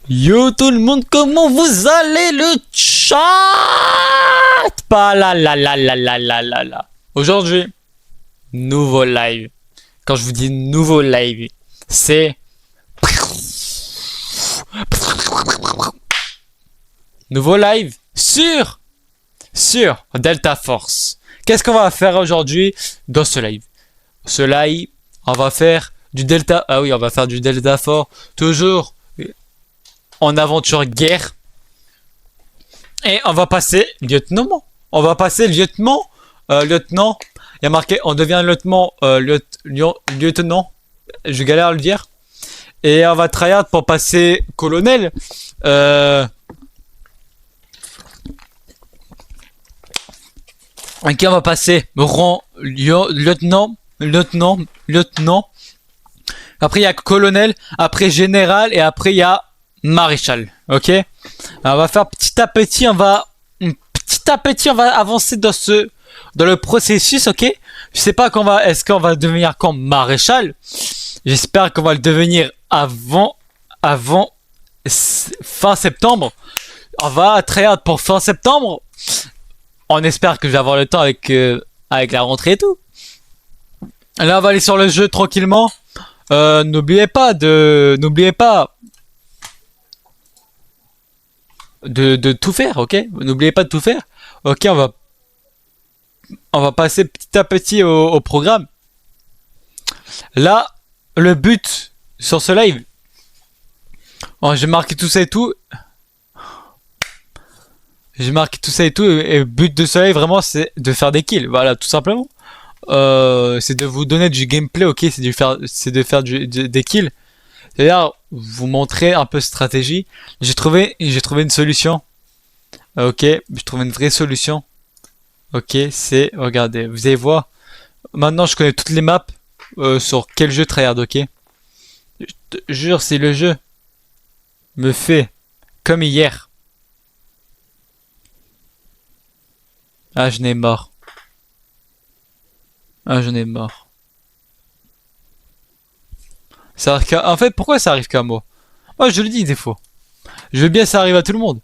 Yo tout le monde, comment vous allez le chat? Pas la la la la la la la la. Aujourd'hui, nouveau live. Quand je vous dis nouveau live, c'est nouveau live sur Delta Force. Qu'est-ce qu'on va faire aujourd'hui dans ce live? Ce live, on va faire du Delta. Ah oui, on va faire du Delta Force. Toujours en aventure guerre. Et on va passer lieutenant. On va passer lieutenant. Lieutenant. Il y a marqué on devient lieutenant. Lieutenant. Je galère à le dire. Et on va tryhard pour passer colonel. Ok, on va passer rang lieutenant. Après il y a colonel. Après général. Et après il y a maréchal. Ok. Alors, on va faire petit à petit. On va avancer dans le processus. Ok. Je sais pas qu'on va. Est-ce qu'on va devenir comme maréchal? J'espère qu'on va le devenir avant fin septembre. On va tryhard pour fin septembre. On espère que je vais avoir le temps avec la rentrée et tout. Là, on va aller sur le jeu tranquillement. N'oubliez pas de tout faire, ok? N'oubliez pas de tout faire. Ok, on va passer petit à petit au programme. Là, le but sur ce live. Oh, j'ai marqué tout ça et tout. Et le but de ce live, vraiment, c'est de faire des kills. Voilà, tout simplement. C'est de vous donner du gameplay, ok? C'est de faire des kills. C'est-à-dire, vous montrer un peu stratégie. J'ai trouvé une solution. Ok, j'ai trouvé une vraie solution. Ok, c'est, regardez, vous allez voir. Maintenant, je connais toutes les maps sur quel jeu tryhard, ok? Je te jure, si le jeu me fait comme hier. Ah, je n'ai mort. Ça arrive en fait, pourquoi ça arrive qu'à moi? Moi, je le dis des fois. Je veux bien, ça arrive à tout le monde.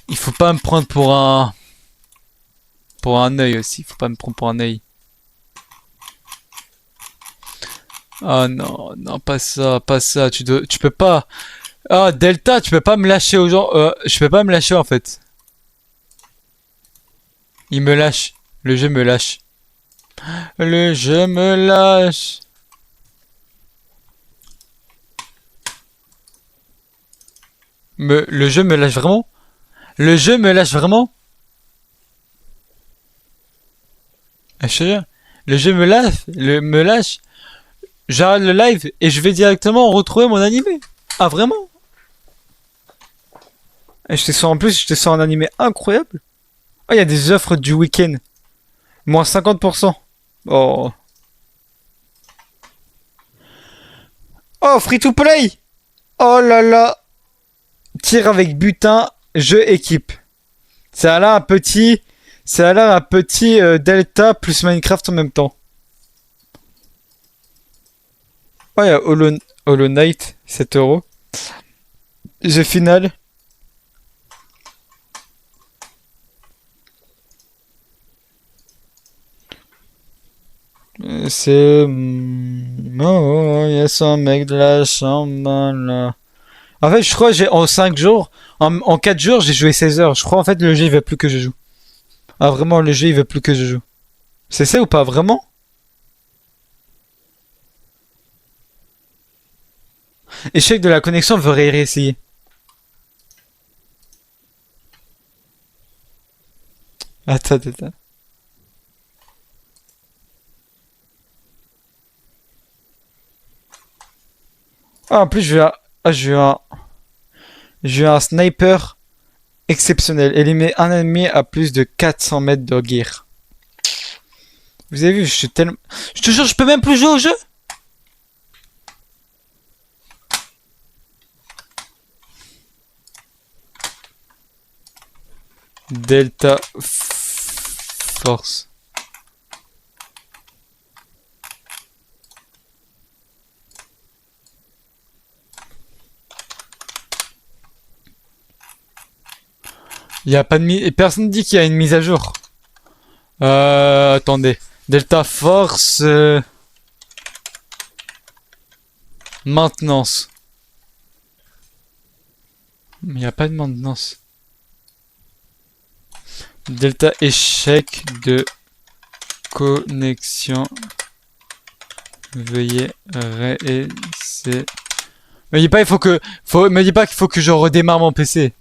Il faut pas me prendre pour un œil aussi. Il faut pas me prendre pour un œil. Oh non, non, pas ça, pas ça. Tu peux pas. Ah, Delta, tu peux pas me lâcher aux gens. Je peux pas me lâcher en fait. Il me lâche. Le jeu me lâche. Le jeu me lâche. Le jeu me lâche vraiment? Le jeu me lâche vraiment? Ah, je te jure. Le jeu me lâche. J'arrête le live et je vais directement retrouver mon animé. Ah vraiment? Et en plus, je te sors un animé incroyable. Oh, il y a des offres du week-end. Moins 50%. Oh. Oh, free to play. Oh là là. Tir avec butin, jeu équipe. Ça a l'air un petit. Delta plus Minecraft en même temps. Oh, il y a Hollow Knight, 7 €. Jeu final. C'est. Oh, il y a son mec de la chambre là. En fait, je crois que j'ai en 5 jours, en 4 jours, j'ai joué 16 heures. Je crois en fait le jeu il veut plus que je joue. Ah vraiment, le jeu il veut plus que je joue. C'est ça ou pas vraiment? Échec de la connexion, veut réessayer. Attends. Ah, en plus, j'ai eu un sniper exceptionnel. Éliminer un ennemi à plus de 400 mètres de guerre. Vous avez vu, je suis tellement. Je te jure, je peux même plus jouer au jeu. Delta Force. Il y a pas de et personne dit qu'il y a une mise à jour. Attendez. Delta Force. Maintenance. Mais il n'y a pas de maintenance. Delta échec de connexion. Veuillez réessayer. Me dis pas me dis pas qu'il faut que je redémarre mon PC.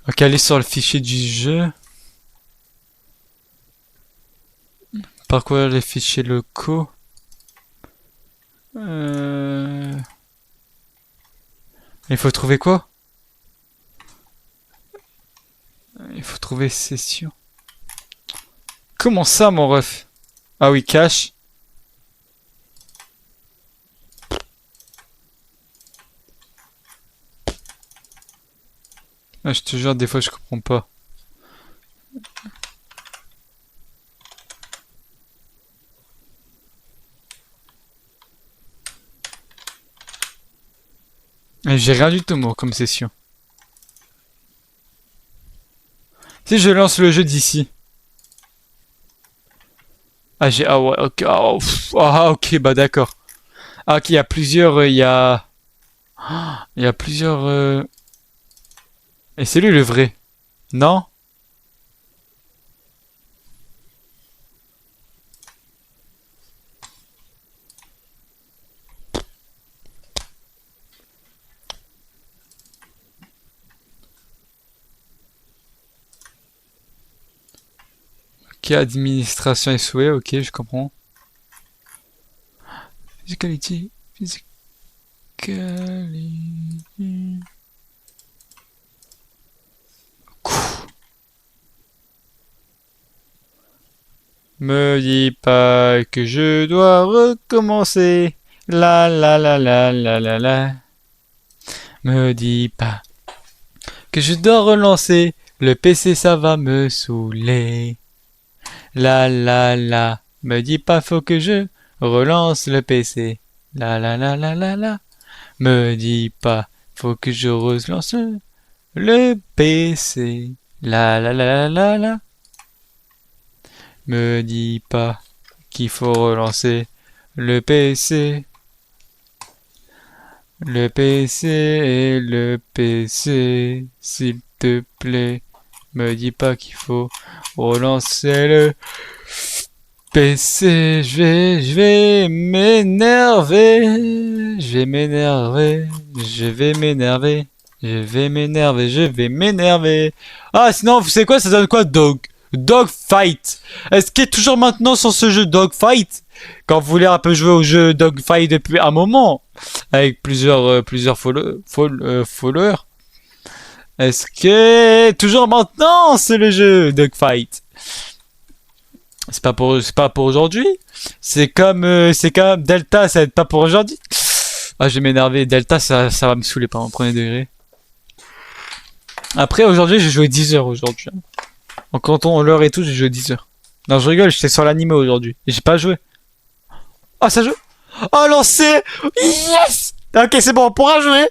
Ok, aller sur le fichier du jeu. Parcourir les fichiers locaux. Il faut trouver quoi? Il faut trouver session. Comment ça, mon ref? Ah oui, cache. Ah, je te jure, des fois, je comprends pas. J'ai rien du tout, moi, comme session. Si je lance le jeu d'ici. Ah, j'ai... Ah ouais, ok. Ok, bah d'accord. Ah, ok, il y a plusieurs... Il y a... Il y a plusieurs... Et c'est lui le vrai. Non? Ok, administration et souhait, ok, je comprends. Physicality. Physicality. Me dis pas que je dois recommencer. La la la la la la la. Me dis pas que je dois relancer. Le PC ça va me saouler. La la la. Me dis pas faut que je relance le PC. La la la la la la. Me dis pas faut que je relance le PC. La la la la la la. Me dis pas qu'il faut relancer le PC. Le PC et le PC, s'il te plaît. Me dis pas qu'il faut relancer le PC. Je vais m'énerver. Je vais m'énerver. Je vais m'énerver. Je vais m'énerver. Je vais m'énerver. Ah, sinon, vous savez quoi? Ça donne quoi, Dogfight. Est-ce qu'il est toujours maintenant sur ce jeu Dogfight? Quand vous voulez un peu jouer au jeu Dogfight depuis un moment, avec plusieurs followers. Est-ce que toujours maintenant c'est le jeu Dogfight? C'est pas pour aujourd'hui. C'est comme Delta, ça va être pas pour aujourd'hui. Ah, je vais m'énerver. Delta, ça va me saouler par un premier degré. Après, aujourd'hui, j'ai joué 10 heures aujourd'hui. En comptant l'heure et tout, j'ai joué 10 heures. Non, je rigole, j'étais sur l'anime aujourd'hui. Et j'ai pas joué. Ah, ça joue. Oh, lancé. Yes. Ok, c'est bon, on pourra jouer.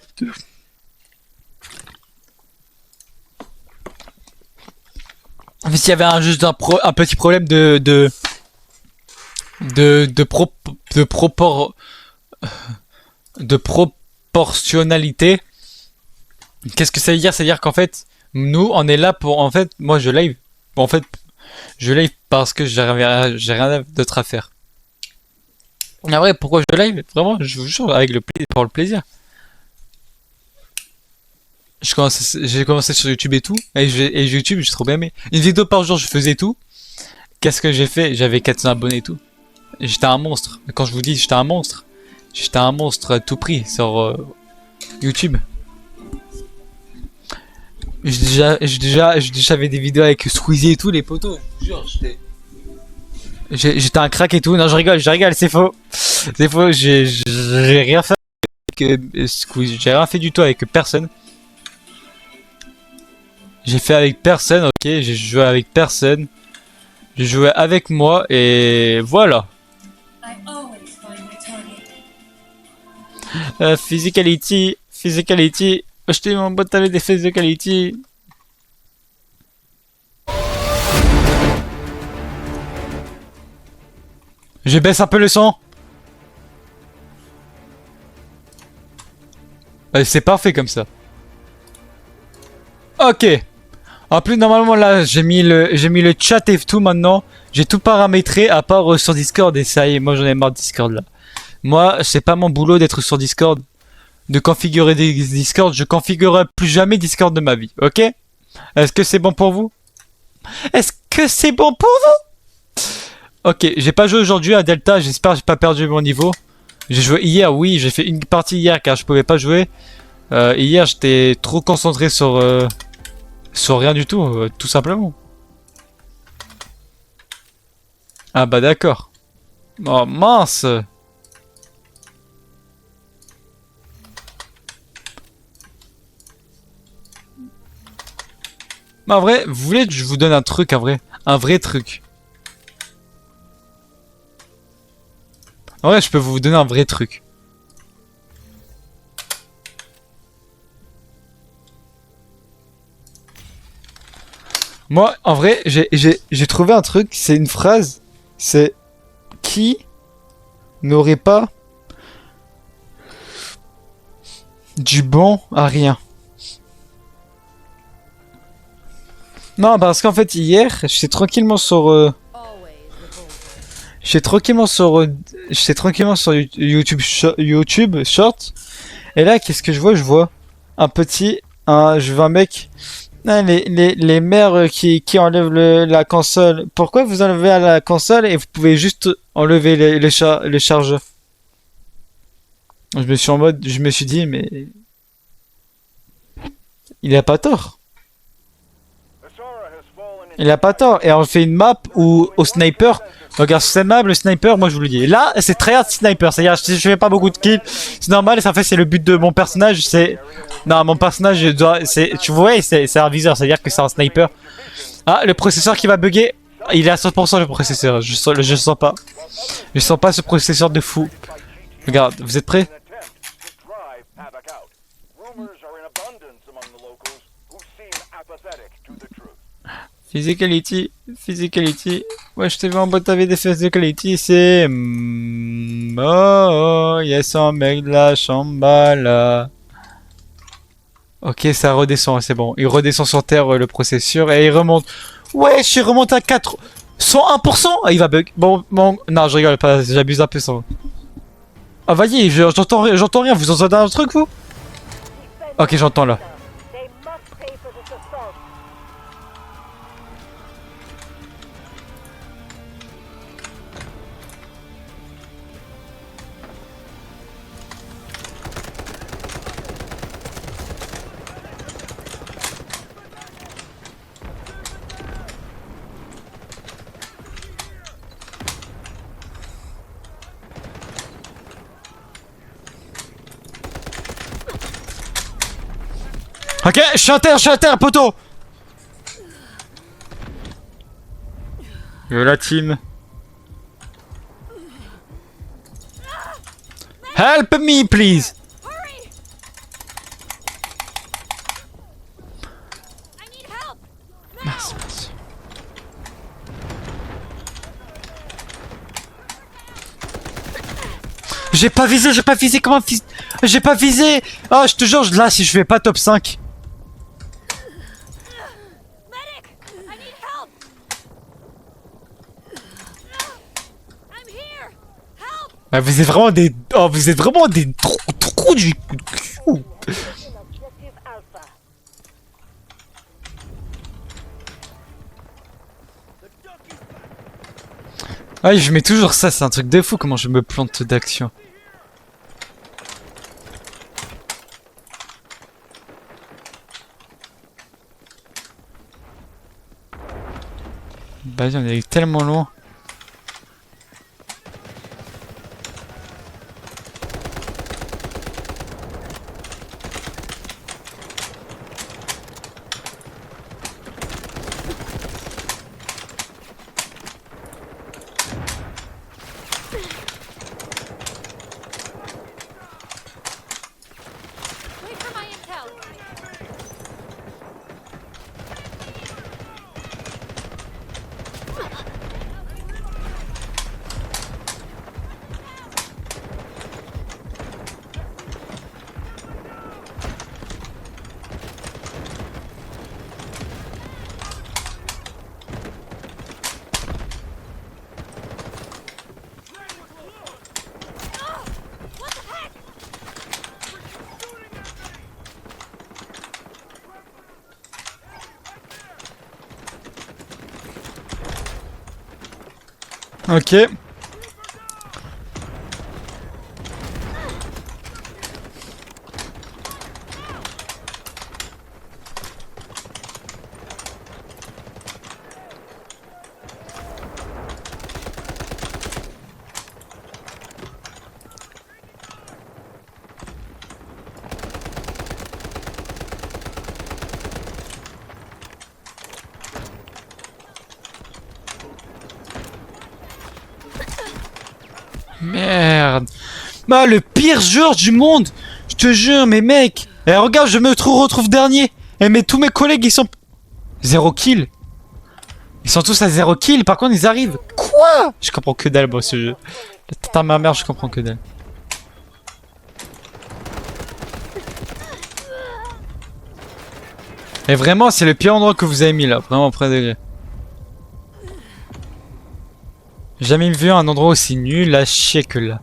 Mais s'il y avait juste un petit problème de proportionnalité. Qu'est-ce que ça veut dire? Ça veut dire qu'en fait, nous, on est là pour, en fait, moi je live. En fait, je live parce que j'ai rien d'autre à faire. En vrai, pourquoi je live? Vraiment, je vous jure, avec pour le plaisir. J'ai commencé sur YouTube et tout, et YouTube, j'ai trop bien aimé. Une vidéo par jour, je faisais tout. Qu'est-ce que j'ai fait? J'avais 400 abonnés et tout. J'étais un monstre. Quand je vous dis j'étais un monstre à tout prix sur YouTube. J'ai déjà fait des vidéos avec Squeezie et tout, les potos. Je vous jure, j'étais. J'étais un crack et tout. Non, je rigole, c'est faux. C'est faux, j'ai rien fait j'ai rien fait du tout avec personne. J'ai fait avec personne, ok, j'ai joué avec personne. J'ai joué avec moi et voilà. Physicality, physicality. Acheter mon boîte avec des physicality. Je baisse un peu le son. C'est parfait comme ça. Ok. En plus normalement là j'ai mis le chat et tout maintenant. J'ai tout paramétré à part sur Discord et ça y est, moi j'en ai marre de Discord là. Moi c'est pas mon boulot d'être sur Discord, de configurer des Discord. Je configurerai plus jamais Discord de ma vie, ok? Est-ce que c'est bon pour vous? Est-ce que c'est bon pour vous? Ok, j'ai pas joué aujourd'hui à Delta, j'espère que j'ai pas perdu mon niveau. J'ai joué hier, oui, j'ai fait une partie hier car je pouvais pas jouer. Hier j'étais trop concentré sur rien du tout, tout simplement. Ah bah d'accord. Oh mince. Mais en vrai, vous voulez que je vous donne un truc, un vrai truc. En vrai, je peux vous donner un vrai truc. Moi, en vrai, j'ai trouvé un truc, c'est une phrase, c'est qui n'aurait pas du bon à rien. Non, parce qu'en fait, hier, j'étais tranquillement sur... j'étais tranquillement sur... j'étais tranquillement sur YouTube Short. Et là, qu'est-ce que je vois? Je vois un petit... je vois un mec... Ah, les mères qui enlèvent la console. Pourquoi vous enlevez à la console et vous pouvez juste enlever les chargeurs? Je me suis dit, mais il a pas tort. Il a pas tort. Et on fait une map où au sniper, regarde cette map, le sniper, moi je vous le dis. Là, c'est très hard sniper. C'est-à-dire, je fais pas beaucoup de kills. C'est normal. Ça fait, c'est le but de mon personnage. C'est non, mon personnage doit, tu vois, c'est un viseur. C'est-à-dire que c'est un sniper. Ah, le processeur qui va bugger. Il est à 100% le processeur. Je sens pas. Je sens pas ce processeur de fou. Regarde, vous êtes prêts? Physicality, physicality. Ouais, je t'ai vu en boîte avec des physicality, c'est... oh, yes, un mec de la chambala. Ok, ça redescend, c'est bon. Il redescend sur terre, le processeur, et il remonte. Ouais, je suis remonté à 4... 101%. Ah, il va bug. Bon, non, je rigole pas, j'abuse un peu ça. Ah, vas-y, j'entends rien. Vous entendez un truc, vous? Ok, j'entends là. Ok, je suis à terre, poteau. La team. Help me, please. Merci, merci. J'ai pas visé, comment j'ai pas visé. Oh, je te jure, là, si je fais pas top 5. Bah, vous êtes vraiment des... Oh, vous êtes vraiment des trous du cul. Ah, je mets toujours ça, c'est un truc de fou comment je me plante d'action. Bah, on est tellement loin. Ok. Merde. Bah, le pire joueur du monde. Je te jure, mais mec. Eh, regarde, je me retrouve dernier. Eh, mais tous mes collègues, ils sont... 0 kill. Ils sont tous à 0 kill. Par contre, ils arrivent. Quoi? Je comprends que dalle, moi, ce jeu. Putain, ma mère, je comprends que dalle. Et vraiment, c'est le pire endroit que vous avez mis, là. Vraiment, près degré. J'ai jamais vu un endroit aussi nul à chier que là.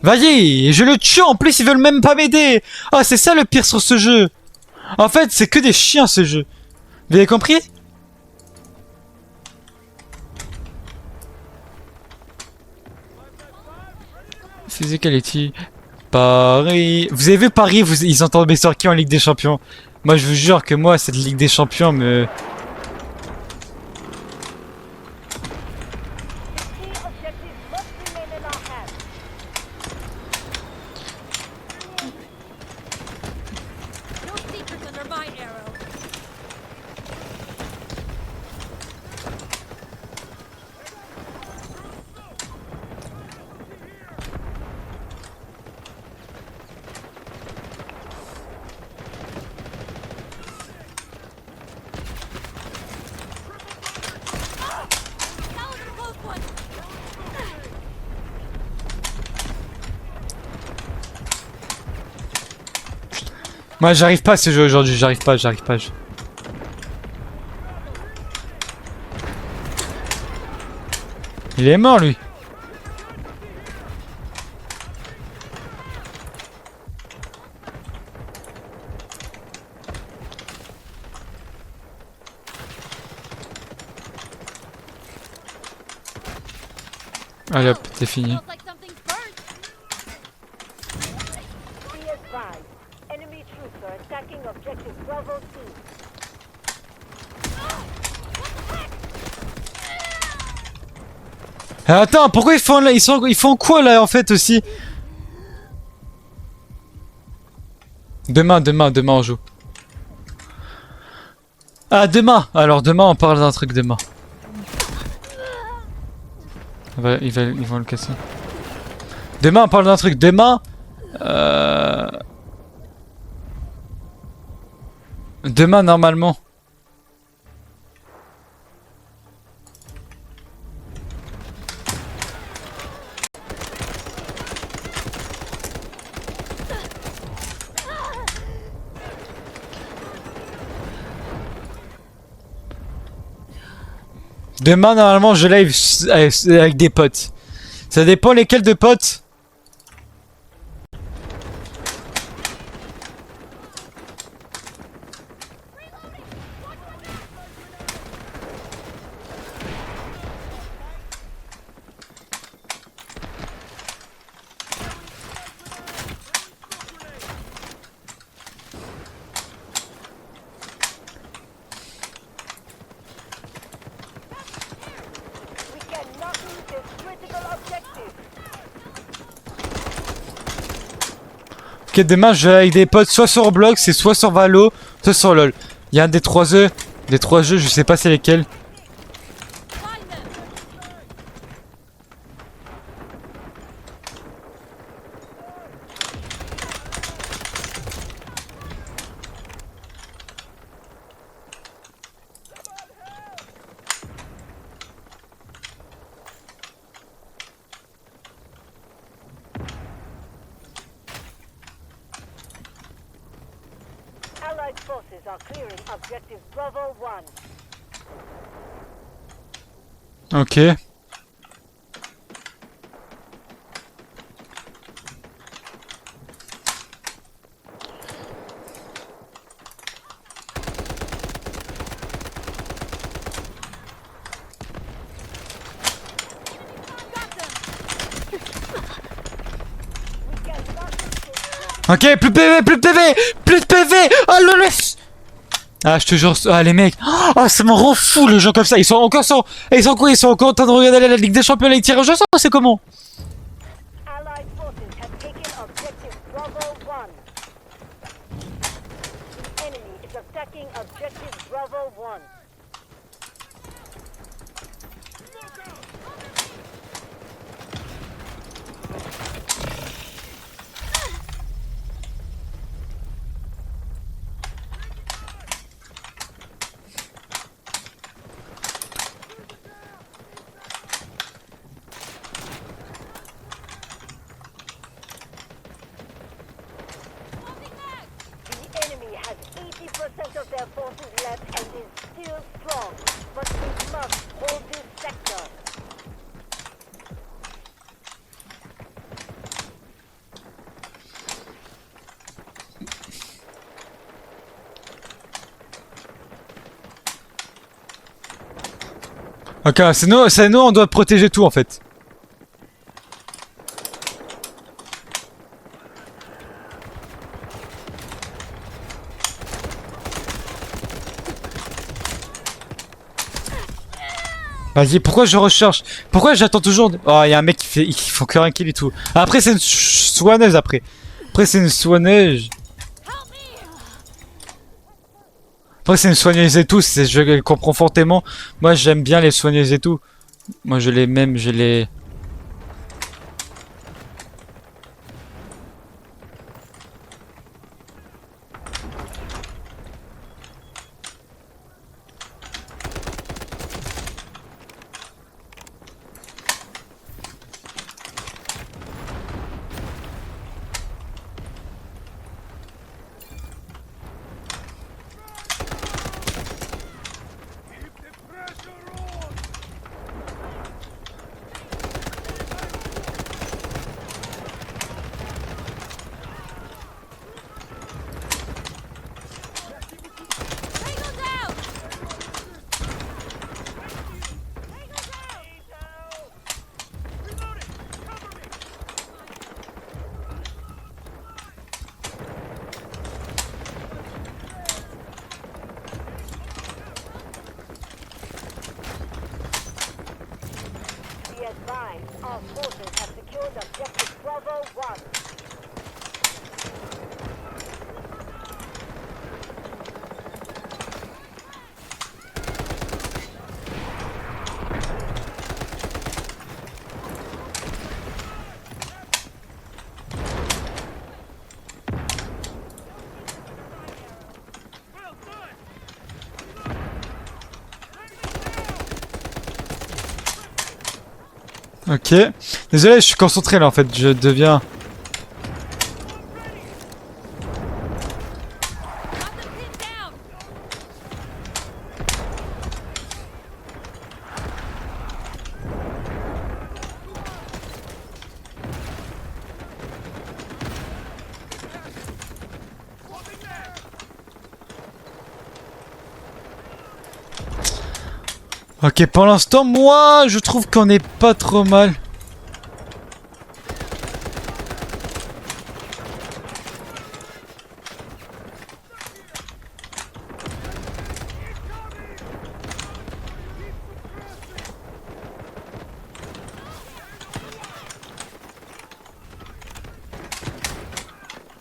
Vas-y, je le tue, en plus ils veulent même pas m'aider. Ah, c'est ça le pire sur ce jeu. En fait, c'est que des chiens ce jeu. Vous avez compris? Physicality. Paris. Vous avez vu Paris, ils ont tombé sur qui en Ligue des Champions? Moi je vous jure que moi cette Ligue des Champions me... Moi j'arrive pas à ce jeu aujourd'hui, j'arrive pas. Il est mort lui. Allez hop, c'est fini. Attends, pourquoi ils font là, ils font quoi là en fait aussi? Demain on joue. Ah demain. Alors demain on parle d'un truc demain. Ils vont le casser. Demain on parle d'un truc. Demain. Demain normalement. Demain, normalement, je live avec des potes. Ça dépend lesquels de potes. Ok, demain je vais avec des potes soit sur Roblox, c'est soit sur Valo, soit sur LoL. Il y a un des trois jeux, je sais pas c'est lesquels. Allied forces are clearing objective Bravo 1. Ok. Ok, plus de PV, plus de PV, plus de PV. Ah le laisse. Ah je te jure, ah les mecs, ah ça me rend fou les gens comme ça. Ils sont encore sans, ils sont quoi? Ils sont encore en train de regarder la Ligue des Champions, les tirages au sort, c'est comment? Allied forces have taken objective Bravo 1. The enemy is attacking objective Bravo 1. The enemy has 80% of their forces left and is still strong, but we must hold this sector. Ok, c'est nous, on doit protéger tout en fait. Vas-y, pourquoi je recherche? Pourquoi j'attends toujours? Oh, il y a un mec qui fait, il faut que un kill et tout. Après, c'est une soigneuse après. Après, c'est une soigneuse. Après, c'est une soigneuse et tout. Je le comprends fortement. Moi, j'aime bien les soigneuses et tout. Moi, je les. Be advised, our forces have secured objective Bravo 1. Ok. Désolé, je suis concentré là en fait. Je deviens. Ok, pour l'instant, moi, je trouve qu'on est pas trop mal.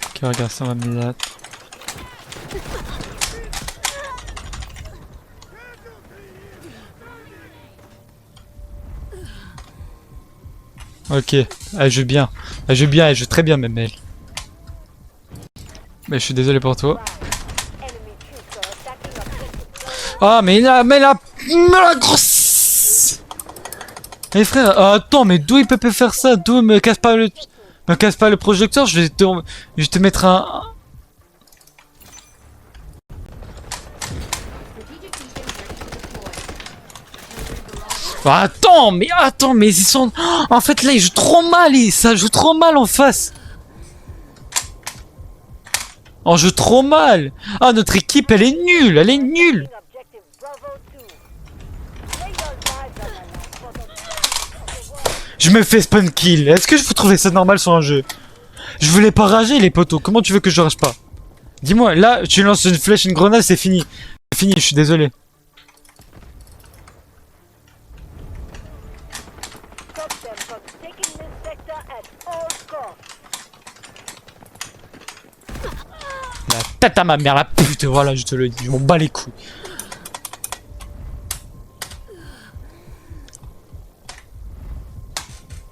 Ok, regarde, ça va me là. Ok, elle joue bien. Elle joue bien, elle joue très bien même elle. Mais je suis désolé pour toi. Enemy troops are attacking objective Bravo. Ah mais la grosse. Mais frère, attends, mais d'où il peut faire ça? D'où me casse pas le projecteur, je vais te mettre un. Attends, mais ils sont. En fait là ils jouent trop mal, ça joue trop mal en face. On joue trop mal. Ah notre équipe elle est nulle, elle est nulle. Objective Bravo 2. Lay your lives on the line for the of the world. Je me fais spawn kill. Est-ce que vous trouvez ça normal sur un jeu? Je voulais pas rager les potos. Comment tu veux que je rage pas? Dis-moi, là, tu lances une flèche, une grenade, c'est fini. C'est fini, je suis désolé. Stop them from taking this sector at all costs. La tête à ma mère, la pute, voilà, je te le dis. Je m'en bats les couilles.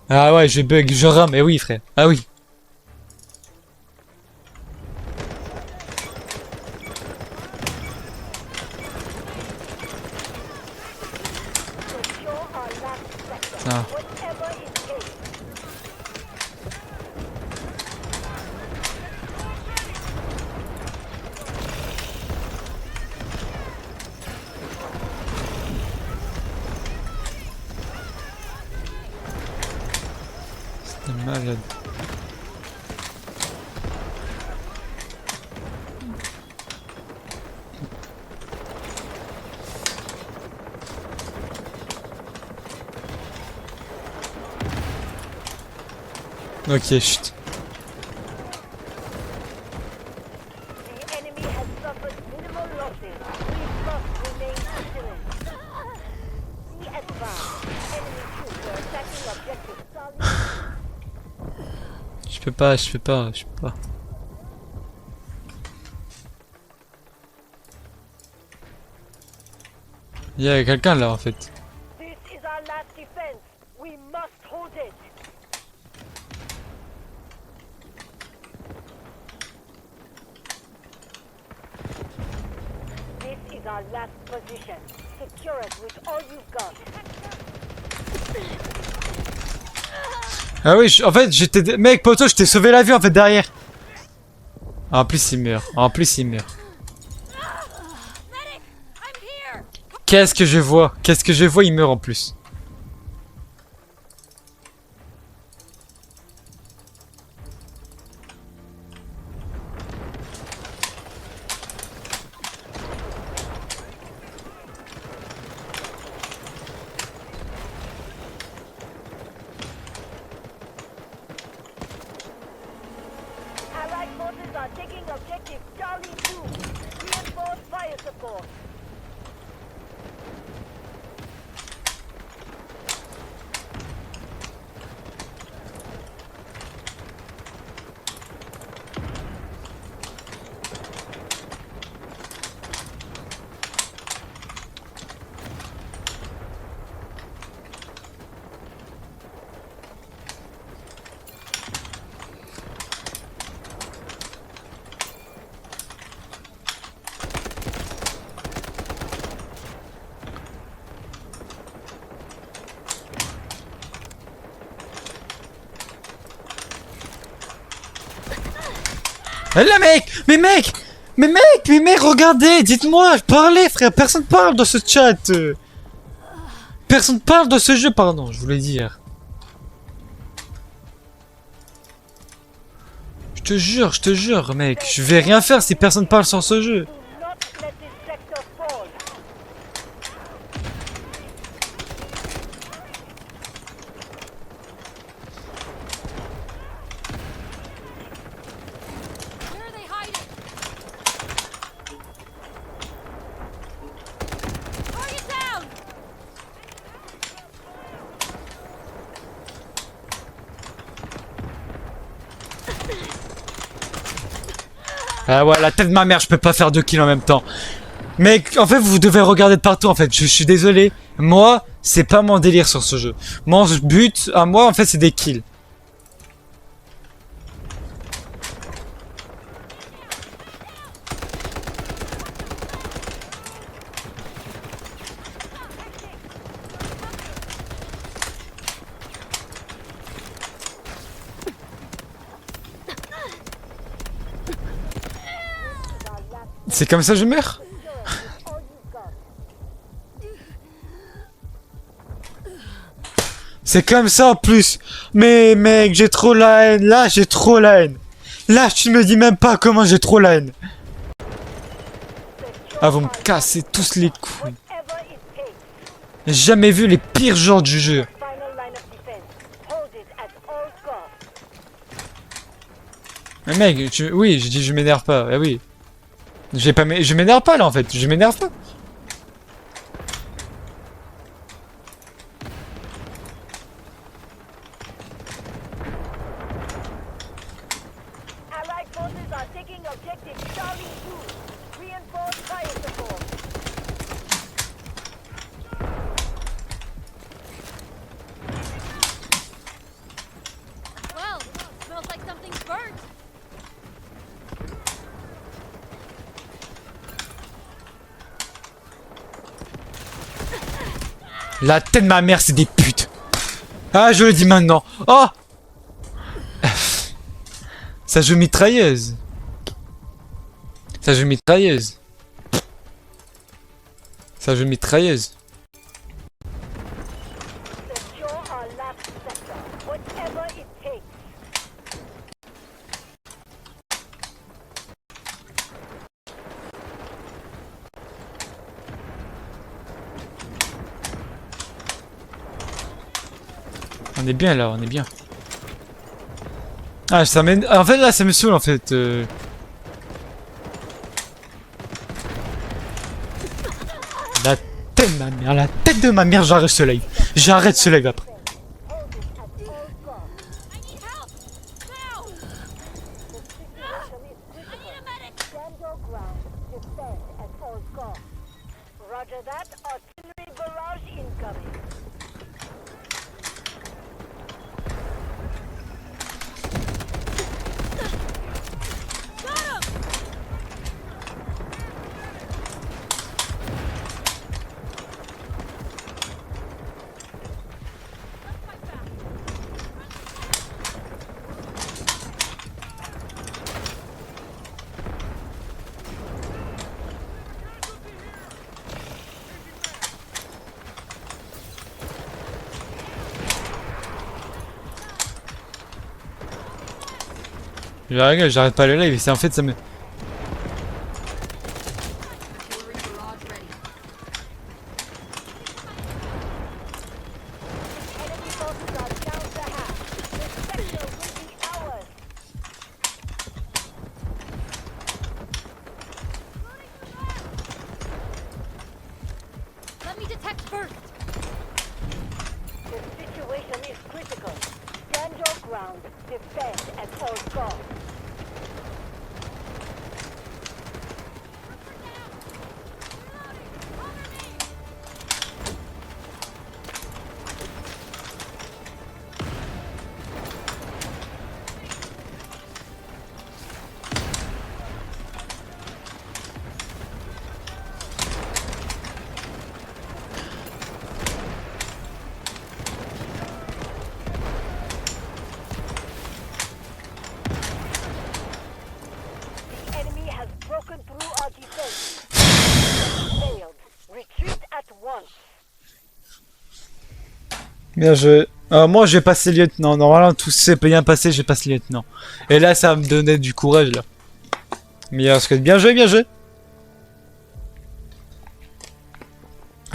Ah ouais, je bug, je rame, eh oui, frère. Ah oui. Secure our last sector. Ah. Whatever it takes. C'est malade. Ok, chut. The enemy has suffered minimal losses. We must remain vigilant. See advance. Enemy troops are attacking objective Charlie. Je peux pas, je peux pas, je peux pas. Il y a quelqu'un là en fait. This is our last defense. We must hold it. This is our last position. Secure it with all you've got. Ah oui, en fait, j'étais. Mec, poto, je t'ai sauvé la vie en fait derrière. En plus, il meurt. En plus, il meurt. Qu'est-ce que je vois? Qu'est-ce que je vois? Il meurt en plus. Allied forces are taking objective Charlie 2. Reinforce fire support. Là, mec! Mais mec! Mais mec! Mais mec, regardez! Dites-moi! Parlez, frère! Personne parle dans ce chat! Personne parle dans ce jeu, pardon, je voulais dire. Je te jure, mec. Je vais rien faire si personne parle sur ce jeu. Do not let this sector fall. Where are they hiding? Target down! Ah ouais, la tête de ma mère, je peux pas faire 2 kills en même temps. Mec, en fait, vous devez regarder de partout, en fait. Je suis désolé. Moi, c'est pas mon délire sur ce jeu. Mon but, à moi, en fait, c'est des kills. C'est comme ça que je meurs? All you've got. C'est comme ça en plus. Mais mec, j'ai trop la haine. Là, j'ai trop la haine. Là, tu me dis même pas comment j'ai trop la haine. Secure Ah, vous me our cassez tous les couilles. whatever it takes. J'ai jamais vu les pires genres du jeu. Final line of defense. Hold it at all costs. Mais mec, oui, j'ai dit je m'énerve pas. Eh oui. Je m'énerve pas là en fait. Je m'énerve pas. Allied forces are taking objective Charlie 2. Reinforce fire support. Well, smells like something's burnt. La tête de ma mère, c'est des putes. Ah, je le dis maintenant. Oh. Ça joue mitrailleuse. Ça joue mitrailleuse. Ça joue mitrailleuse. Secure our last sector, whatever it takes. On est bien là, on est bien. Ah, ça m'énerve. En fait, là, ça me saoule en fait. La tête de ma mère, la tête de ma mère, j'arrête ce live. J'arrête ce live après. I need help! Now! I need a medic! Stand your ground. Defend at all costs. Roger that. Artillery barrage incoming. Got him! Let's fight back. J'arrête pas le live, c'est en fait ça me. Artillery barrage ready. Enemy forces are down to half. The sector will be ours. Let me detect first! The situation is critical. Stand your ground. Defend at all costs. The enemy has broken through our defense. Failed. Retreat at once. Bien joué. Moi j'ai passé lieutenant. Normalement tout s'est bien passé, j'ai passé lieutenant. Et là ça me donnait du courage là. Meilleur squad. Bien joué, bien joué.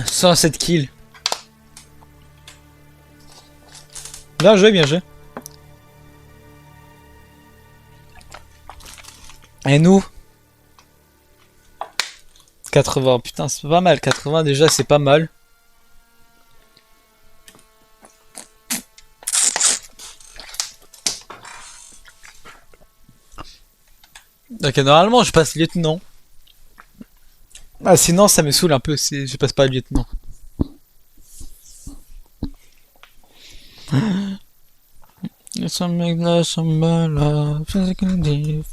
107 kills. Bien joué, bien joué. Et nous 80, putain c'est pas mal, 80 déjà c'est pas mal. Ok, normalement je passe lieutenant. Ah sinon ça me saoule un peu si je passe pas lieutenant. Some make that some bella physically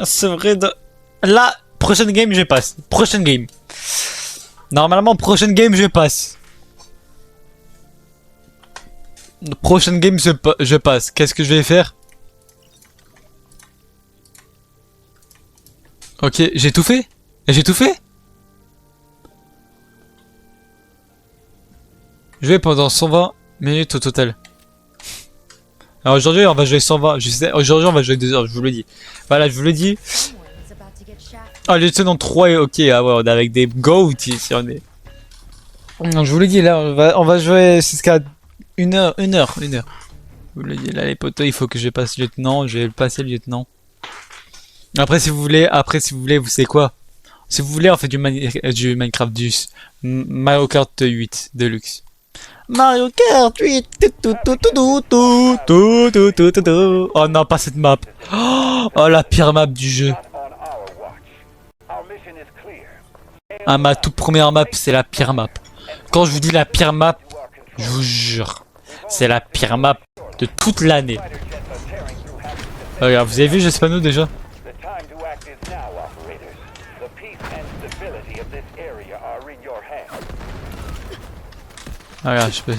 c'est vrai de... Là, prochaine game je passe. Prochaine game. Normalement prochaine game je passe. Prochaine game je passe. Qu'est-ce que je vais faire? Ok, j'ai tout fait? J'ai tout fait? Je vais pendant 120 minutes au total. Alors aujourd'hui on va jouer 120, je sais, aujourd'hui on va jouer 2 heures, je vous le dis. Voilà, je vous le dis. Someone is about to get Ah, lieutenant 3 ok, ah ouais, on est avec des goats ici, on est. Non, je vous l'ai dit, là, on va jouer jusqu'à 1 heure, 1 heure, 1 heure. Je vous l'ai dit, là, les potos, il faut que je passe lieutenant, je vais le passer lieutenant. Après, si vous voulez, vous savez quoi? Si vous voulez, on fait du Minecraft, Mario Kart 8 Deluxe. Mario Kart 8. Oh non, pas cette map. Oh, la pire map du jeu. Ah, ma toute première map, c'est la pire map. Quand je vous dis la pire map, je vous jure, c'est la pire map de toute l'année. Regarde, vous avez vu, je sais pas nous déjà. Regarde, je sais pas.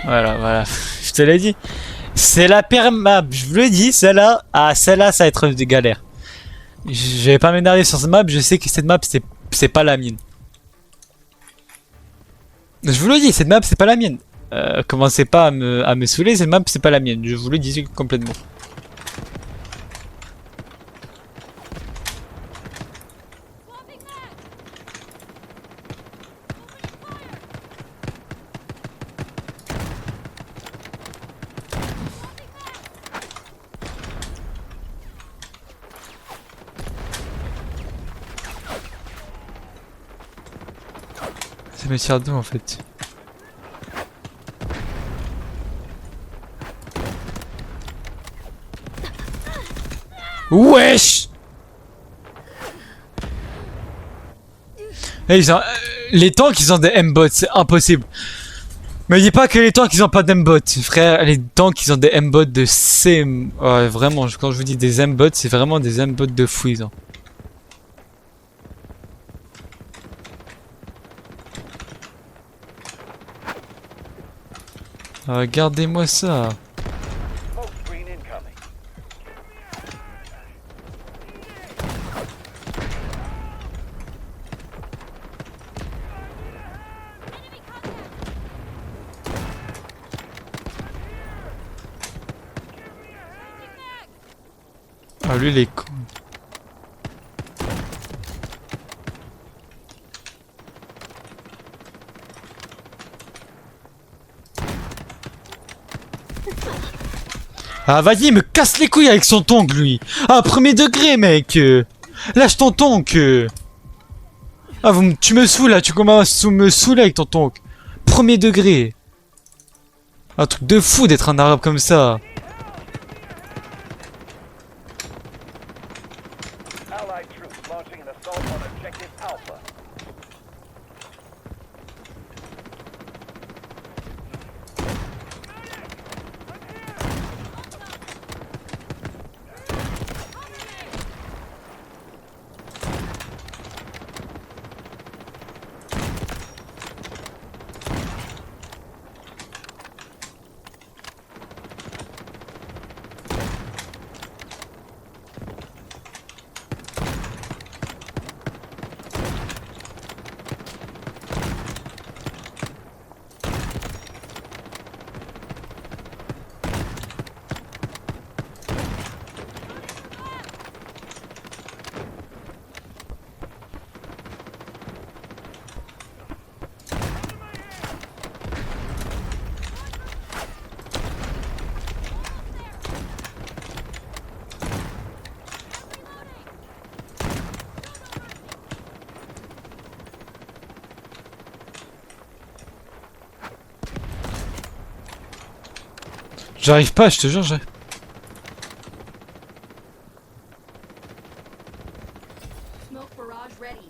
Voilà, voilà. Je te l'ai dit. C'est la pire map, je vous le dis, celle-là. Ah, celle-là, ça va être des galères. Je vais pas m'énerver sur cette map, je sais que cette map, c'est pas la mienne. Je vous le dis, cette map, c'est pas la mienne. Commencez pas à me saouler, cette map, c'est pas la mienne. Je vous le dis complètement. Ça me tire d'où en fait? Wesh! Les tanks ils ont des M-bots, c'est impossible. Mais dis pas que les tanks ils ont pas d'M-bots, frère. Les tanks ils ont des M-bots de C. Ouais, vraiment, quand je vous dis des M-bots, c'est vraiment des M-bots de fou ils ont. Regardez-moi ça. Ah lui il est con. Ah vas-y, me casse les couilles avec son tonk lui. Ah premier degré mec. Lâche ton tonk. Ah tu me saoules là, tu commences à me saouler avec ton tonk. Premier degré. Un truc de fou d'être un arabe comme ça. J'arrive pas, je te jure, Smoke barrage ready.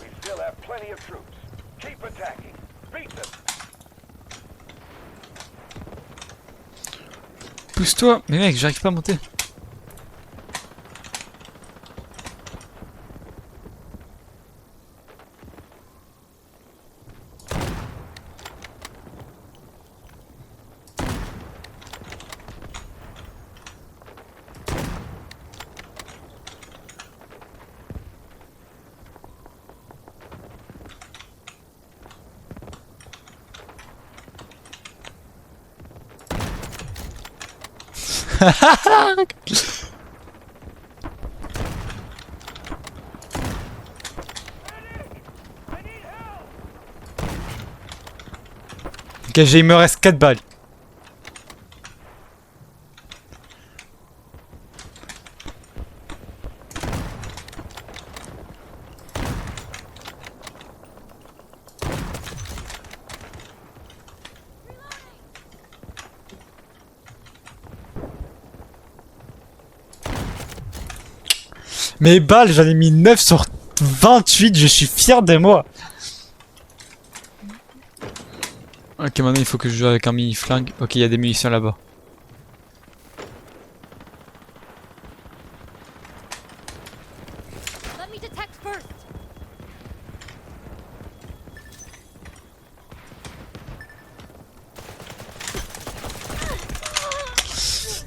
We still have plenty of troops. Keep attacking. Beat them. Pousse-toi. Mais mec, j'arrive pas à monter. Ok, il me reste 4 balles. Mes balles, j'en ai mis 9 sur 28, je suis fier de moi. Ok, maintenant il faut que je joue avec un mini-flingue. Ok, il y a des munitions là-bas. Let me detect first.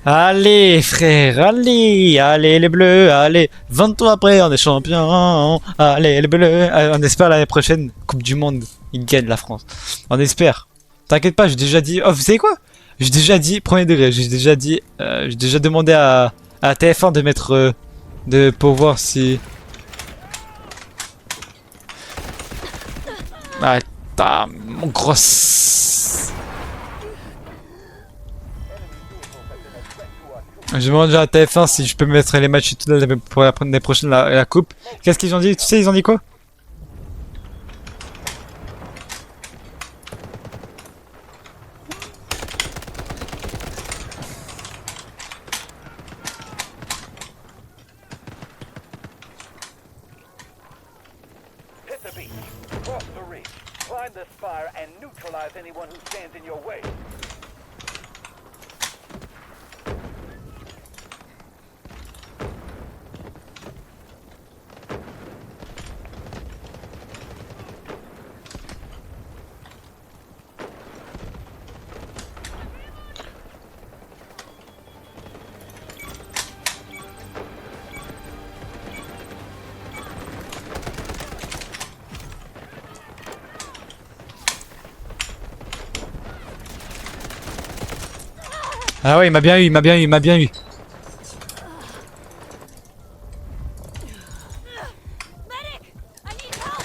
Allez frère, allez les bleus, allez, 20 ans après on est champion, allez les bleus, on espère l'année prochaine, Coupe du Monde, ils gagnent la France, on espère. T'inquiète pas, j'ai déjà dit, oh vous savez quoi? J'ai déjà dit, premier degré, j'ai déjà demandé à TF1 de mettre, pour voir si... Attends, mon gros... Je demande déjà à TF1 si je peux mettre les matchs et tout pour l'année prochaine la coupe. Qu'est-ce qu'ils ont dit? Tu sais, ils ont dit quoi? Hit the beach. Cross the reef. Climb the spire and neutralize anyone who stands in your way. Ah ouais, il m'a bien eu, il m'a bien eu, il m'a bien eu. Medic! I need help!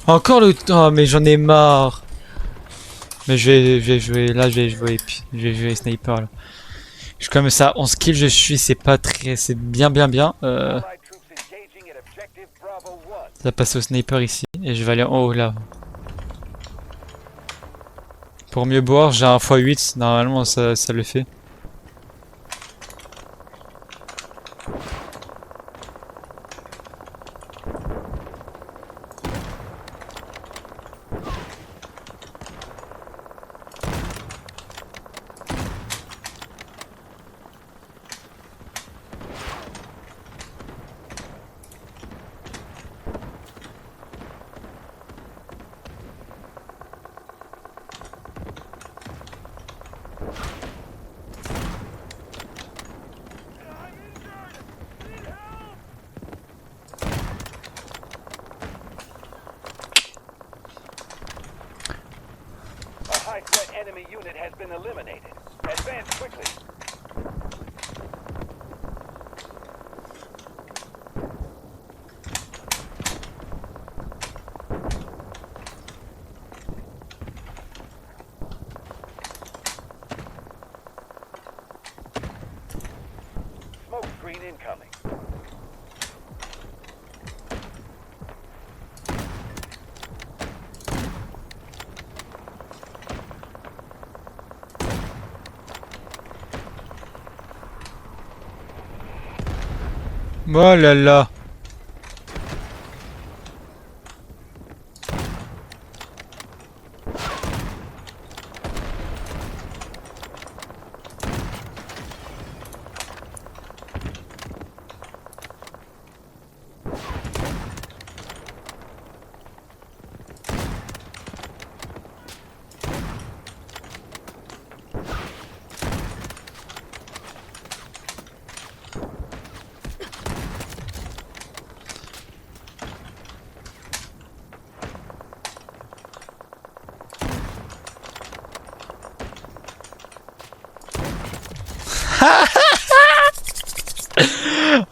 Encore le... Oh mais j'en ai marre. Mais je vais jouer, là je vais jouer sniper là. Je suis comme ça, 11 kills je suis, c'est pas très... C'est bien. Allied troops engaging at objective Bravo 1. Ça passe au sniper ici, et je vais aller en haut là. Pour mieux boire, j'ai un x8, normalement ça le fait. A high threat enemy unit has been eliminated. Advance quickly. Smoke screen incoming. Oh là là.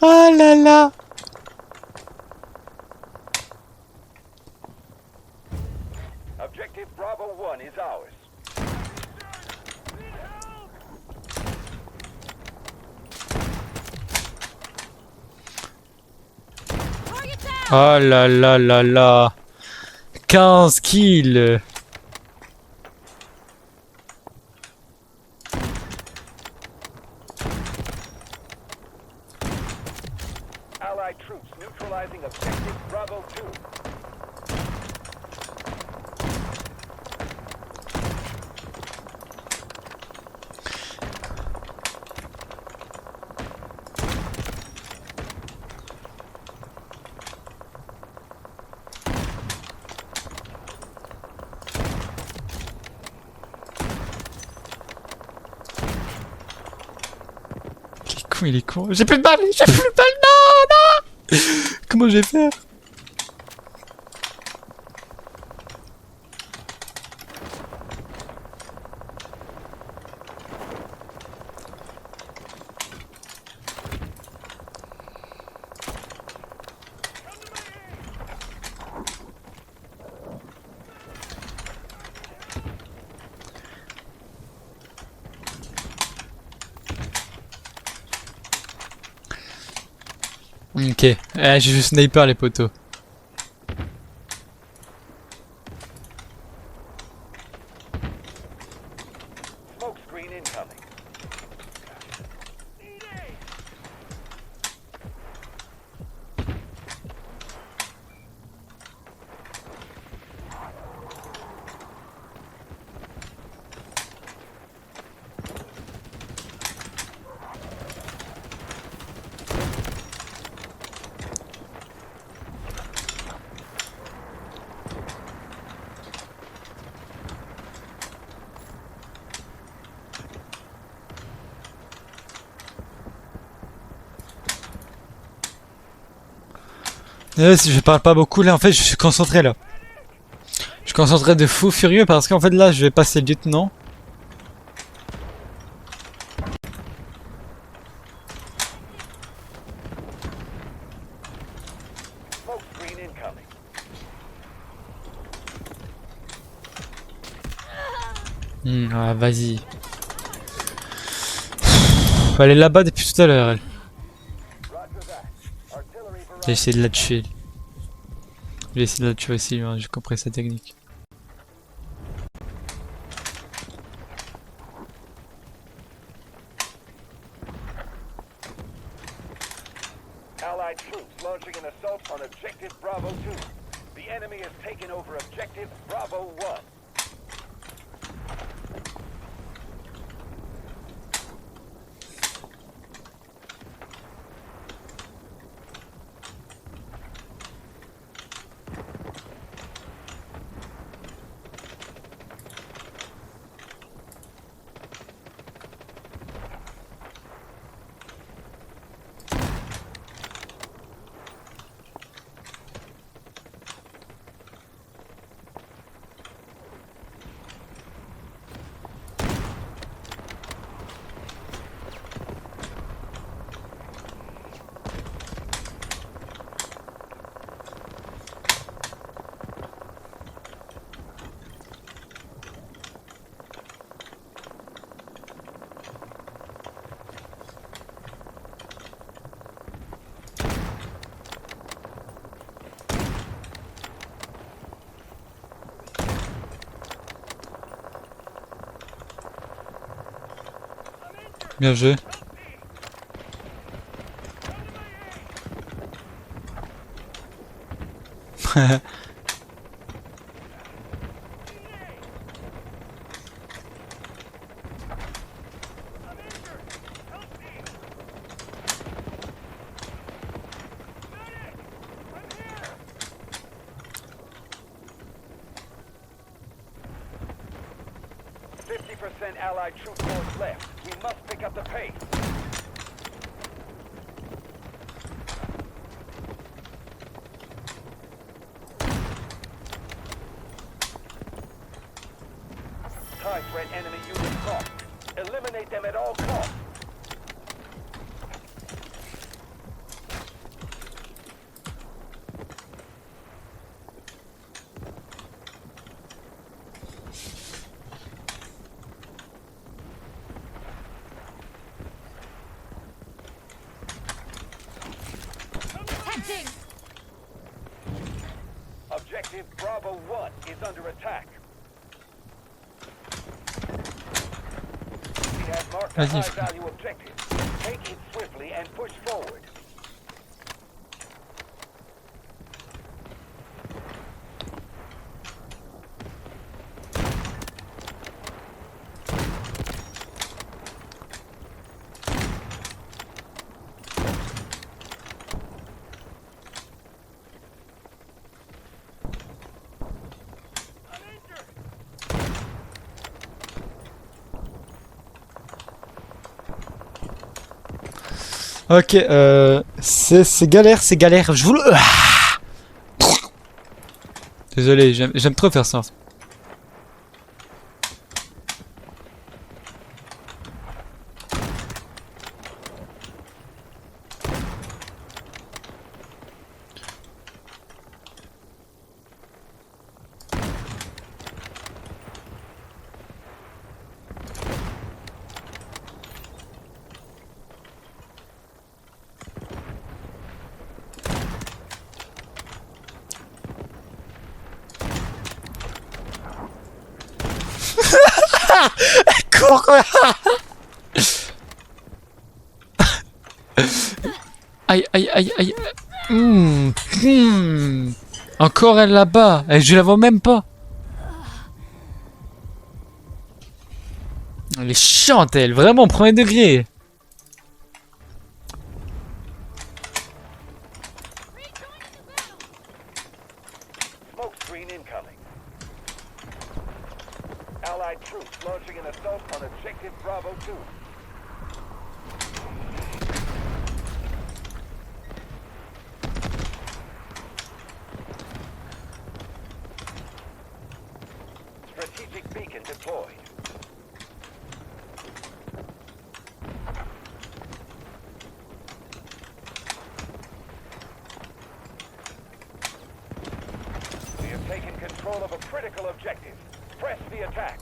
Oh là là. Objective Bravo 1 is ours. Target down! Oh là là là là. 15 kills. Allied troops neutralizing objective Bravo 2. Il est con. J'ai plus de balles, j'ai plus de balles, non, non. Comment je vais faire? Ok, j'ai juste sniper les poteaux. Smoke screen incoming. Si je parle pas beaucoup là, en fait je suis concentré là. Je suis concentré de fou furieux parce qu'en fait là je vais passer lieutenant. Smoke screen incoming. Ah vas-y. Faut aller là-bas depuis tout à l'heure elle. Roger that. Artillery J'ai essayé de la tuer. J'ai essayé de la tuer aussi, hein, j'ai compris sa technique. Allied troops launching an assault on objective Bravo 2. The enemy has taken over objective Bravo 1. Bien joué. Allied troop force left. We must pick up the pace. High threat enemy unit lost. Eliminate them at all costs. is under attack. He has marked a Vas-y, frère. high-value objective. Take it swiftly and push forward. Ok, c'est galère, c'est galère. Je vous le... Ah. Désolé, j'aime trop faire ça. Cours, quoi. Aïe, aïe, aïe, aïe. Encore elle là-bas. Et je la vois même pas. Elle est chiante, elle. Vraiment, premier degré. Smoke screen incoming. Allied troops launching an assault on objective Bravo 2. Strategic beacon deployed. We have taken control of a critical objective. Press the attack.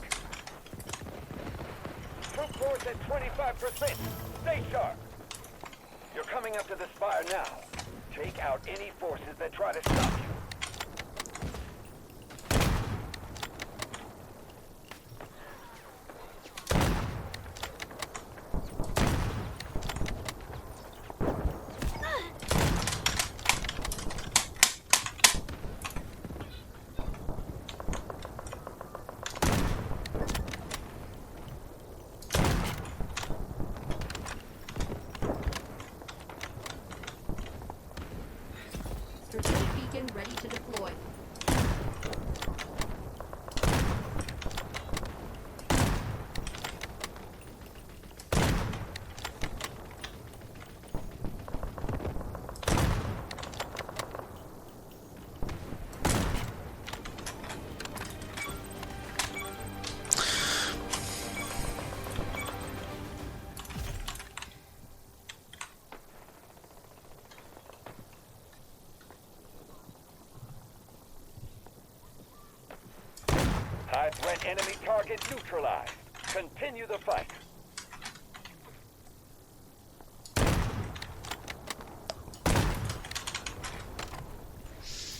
Troop force at 25%. Stay sharp. You're coming up to the spire now. Take out any forces that try to stop you. Strategic beacon ready to deploy. High threat enemy target neutralized. Continue the fight.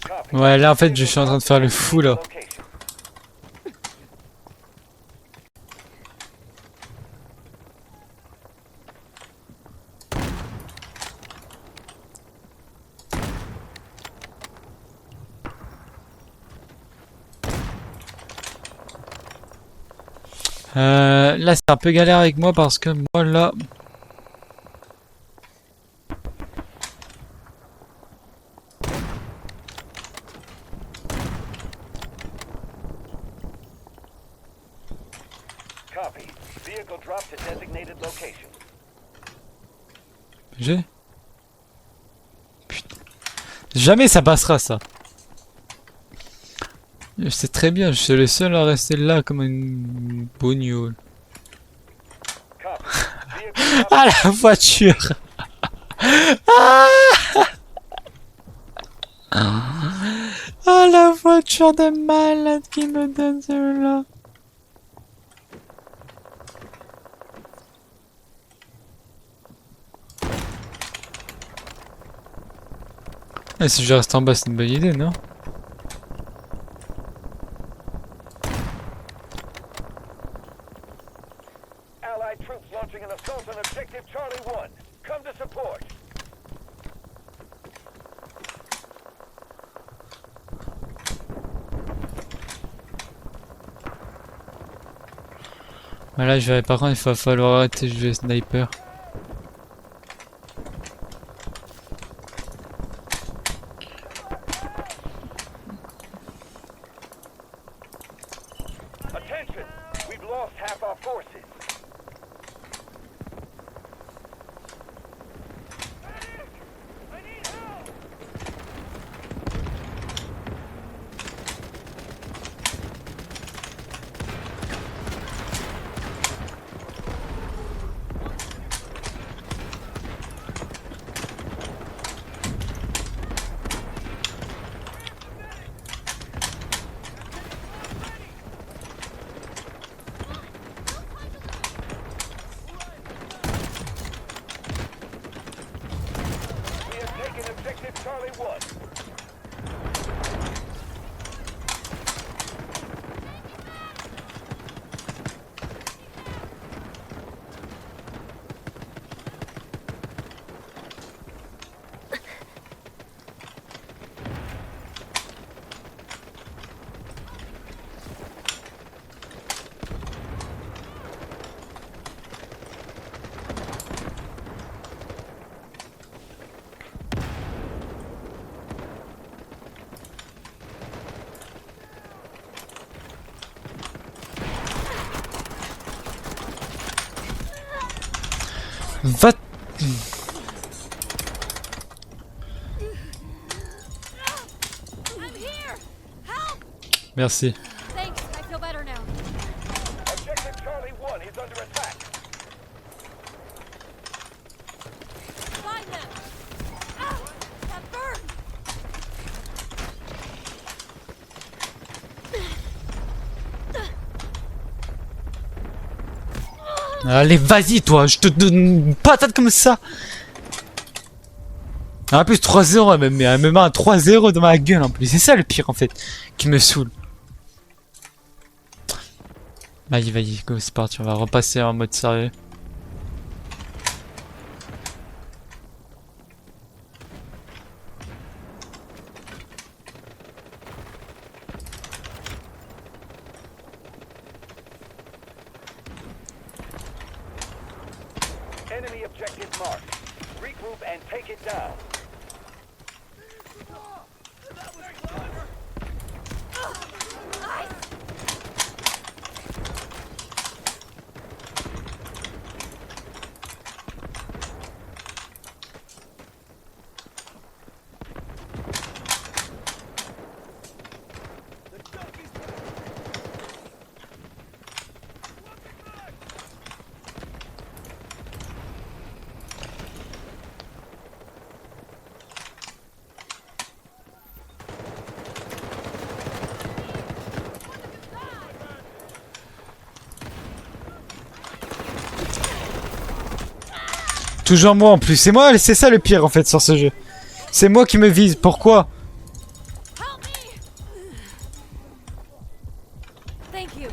Copy. Ouais, là en fait, je suis en train de faire le fou là. Location. Là, c'est un peu galère avec moi parce que moi là. Copy. Vehicle drop to designated location. J'ai. Putain. Jamais ça passera ça. Je sais très bien, je suis le seul à rester là comme une bougnoule. Copy. Vehicle drop Ah la voiture. Ah, ah la voiture de malade qui me donne celle-là. Ah, si je reste en bas, c'est une bonne idée, non? Allied troops launching an assault on objective Charlie 1. Come to support. Voilà, je vais, par contre, il va falloir arrêter de jouer sniper. Attention! We've lost half our forces. I need help! We have taken objective Charlie 1. Va. I'm here! Help! Merci. Thanks, I feel better now. Objective Charlie 1 is under attack. Find them! Ah! That burn! Allez, vas-y, toi, je te donne une patate comme ça. En plus, 3-0, elle me met un 3-0 dans ma gueule en plus. C'est ça le pire en fait, qui me saoule. Vas-y, go, c'est parti, on va repasser en mode sérieux. Enemy objective marked. Regroup and take it down. Toujours moi en plus, c'est ça le pire en fait sur ce jeu. C'est moi qui me vise, pourquoi? Help me! Thank you.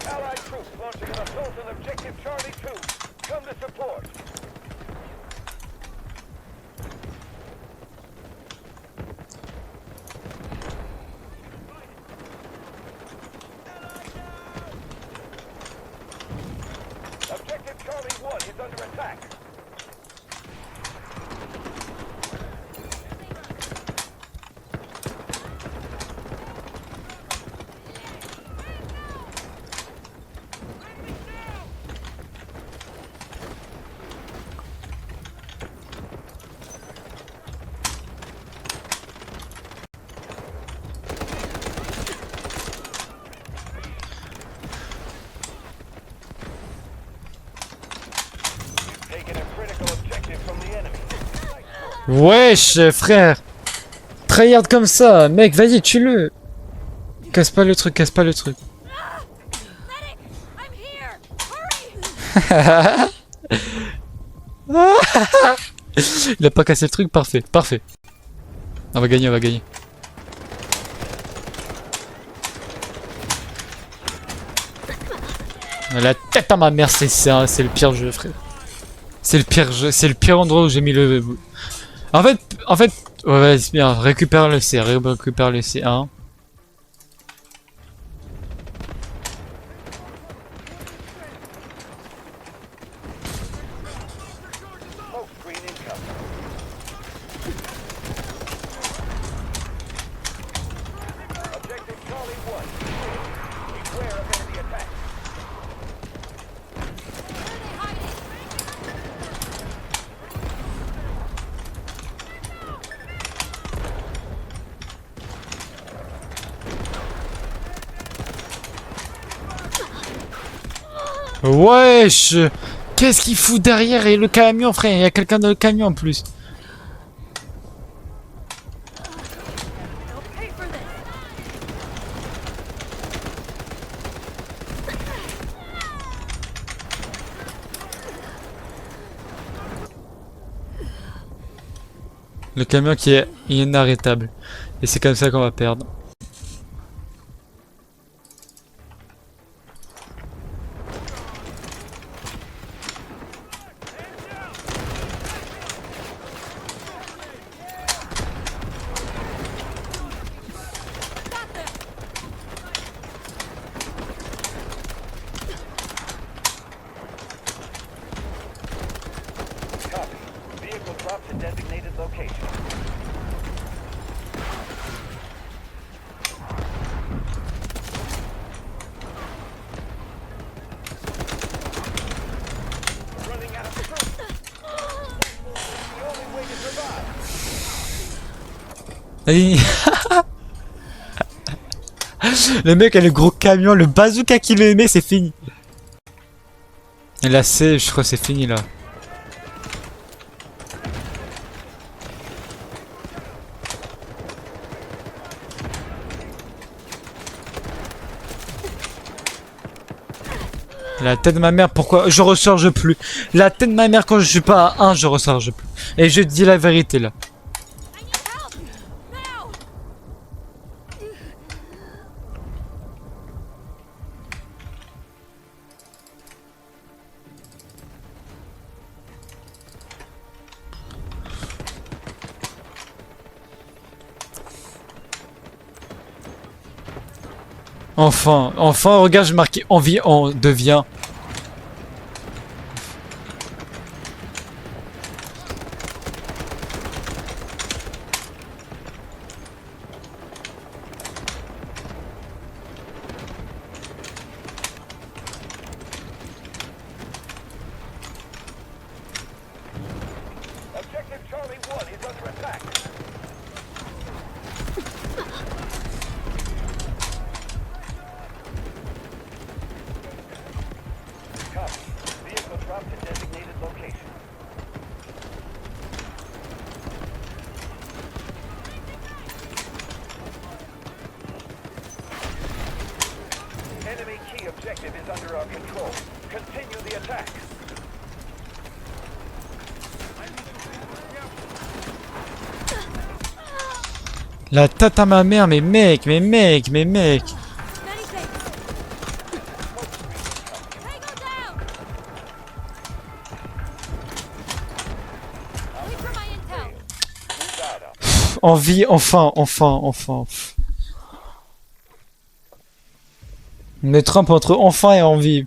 Allied troops launching an assault on objective Charlie 2. Come to support. Objective Charlie 1 is under attack. Taking a critical objective from the enemy. Wesh, frère. Tryhard comme ça, mec, vas-y, tue-le. Casse pas le truc, casse pas le truc. Medic! I'm here! Hurry! Il a pas cassé le truc, parfait, parfait. On va gagner, on va gagner. La tête à ma mère, c'est le pire jeu, frère. C'est le pire jeu, c'est le pire endroit où j'ai mis le... En fait, ouais, vas-y, bien, récupère le C, récupère le C1. Smoke screen incoming. Objective Charlie 1. Beware of enemy attack. Wesh! Qu'est-ce qu'il fout derrière et le camion, frère? Il y a quelqu'un dans le camion en plus. They'll pay for this. Le camion qui est inarrêtable. Et c'est comme ça qu'on va perdre. Copy. Vehicle dropped to designated location. Running out of fruit. The only way to survive. Allez. Le mec a le gros camion, le bazooka qui le met, c'est fini. Et là, je crois que c'est fini là. La tête de ma mère, pourquoi je recharge plus? La tête de ma mère, quand je suis pas à 1, je recharge plus. Et je dis la vérité là. I need help! Now! Enfin, regarde, j'ai marqué envie, on devient. Objective Charlie 1 is under attack. Copy. Vehicle dropped to designated location. Enemy key objective is under our control. Continue the attack. La tête à ma mère, mais mec. Many thanks. Tango down! Wait for my intel. Data. Envie, enfin. Me trompe entre enfin et envie.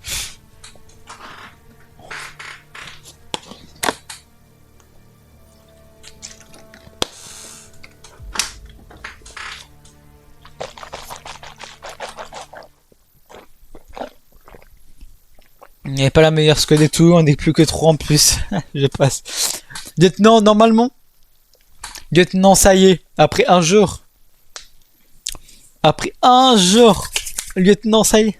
Il n'est pas la meilleure squad et tout, on n'est plus que 3 en plus. Je passe. Lieutenant, normalement. Lieutenant, ça y est, après un jour. Après un jour. Lieutenant, ça y est.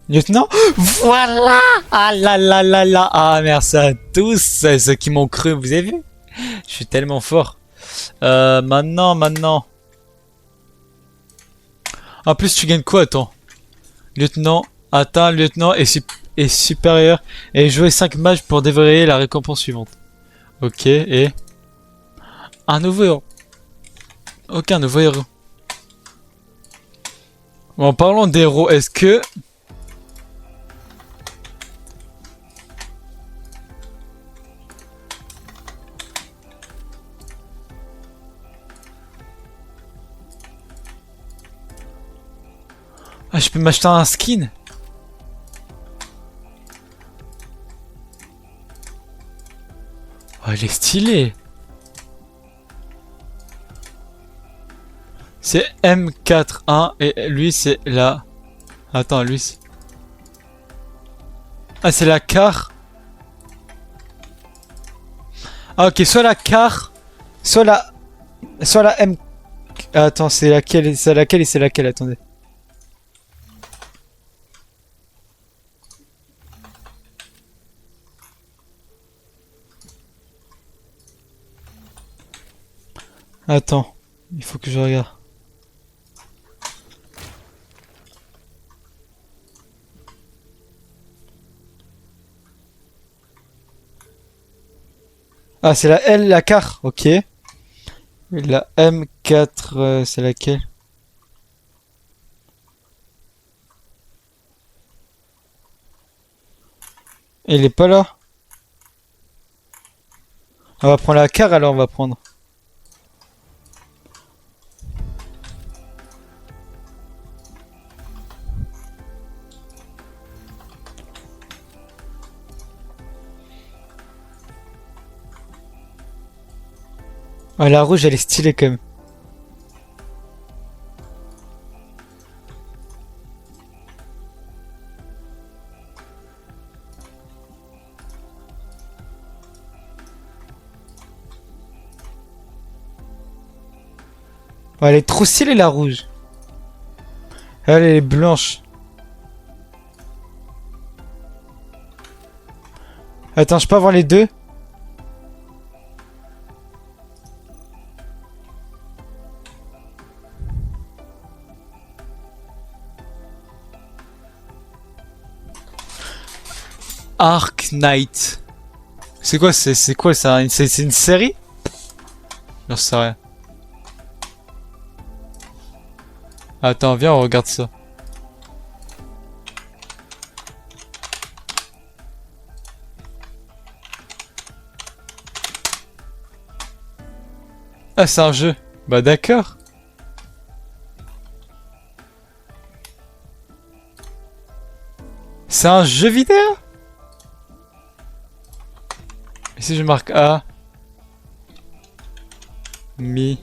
Lieutenant, voilà. Ah là là là là. Ah, merci à tous ceux qui m'ont cru, vous avez vu? Je suis tellement fort. Maintenant. En plus, tu gagnes quoi, attends? Lieutenant, atteint, lieutenant et supérieur. Et jouer 5 matchs pour déverrouiller la récompense suivante. Ok, et... Un nouveau héros. Ok, un nouveau héros. Bon, en parlant d'héros, est-ce que... Ah, je peux m'acheter un skin? Oh, il est stylé. C'est M41 et lui c'est la... Attends, lui c'est... Ah, c'est la car. Ah, ok, soit la car, soit la... Soit la M... Attends, c'est laquelle? C'est laquelle et c'est laquelle? Attendez. Attends, il faut que je regarde. Ah, c'est la L, la car, ok. La M4, c'est laquelle? Il est pas là. On va prendre la car alors, on va prendre. Ah, la rouge, elle est stylée quand même. Oh, elle est trop stylée la rouge. Elle est blanche. Attends, je peux avoir les deux? Ark Knight. C'est quoi ça? C'est une série? J'en sais rien. Attends, viens, on regarde ça. Ah, c'est un jeu. Bah d'accord. C'est un jeu vidéo? Et si je marque A, Mi.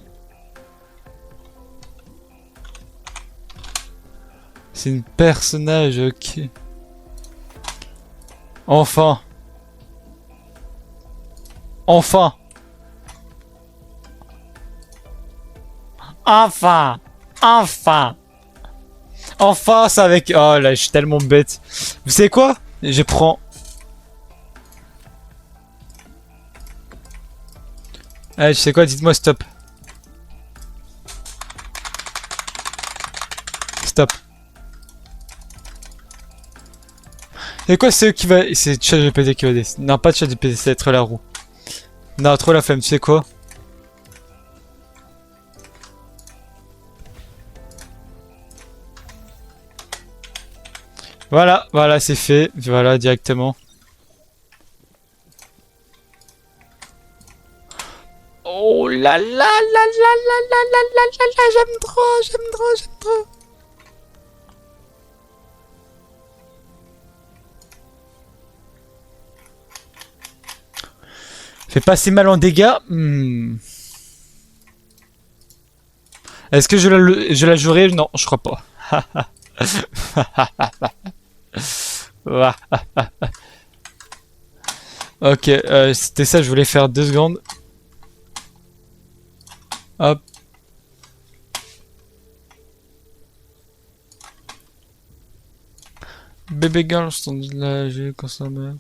C'est une personnage, ok. Enfin. Enfin. Enfin. Enfin. Enfin, c'est avec... Oh là, je suis tellement bête. Vous savez quoi? Je prends... Allez, je sais quoi? Dites-moi stop. Stop. Et quoi, c'est eux qui va... C'est ChatGPT qui va décider. Non, pas ChatGPT, c'est être la roue. Non, trop la flemme, tu sais quoi? Voilà, voilà, c'est fait. Voilà, directement. Oh là là là là là là là là là là, j'aime trop, j'aime trop, j'aime trop. Fait pas si mal en dégâts. Est-ce que je la jouerai? Non, je crois pas. Ok, c'était ça, je voulais faire 2 secondes. Hop. Bébé girl, je t'en dis là, j'ai consommé.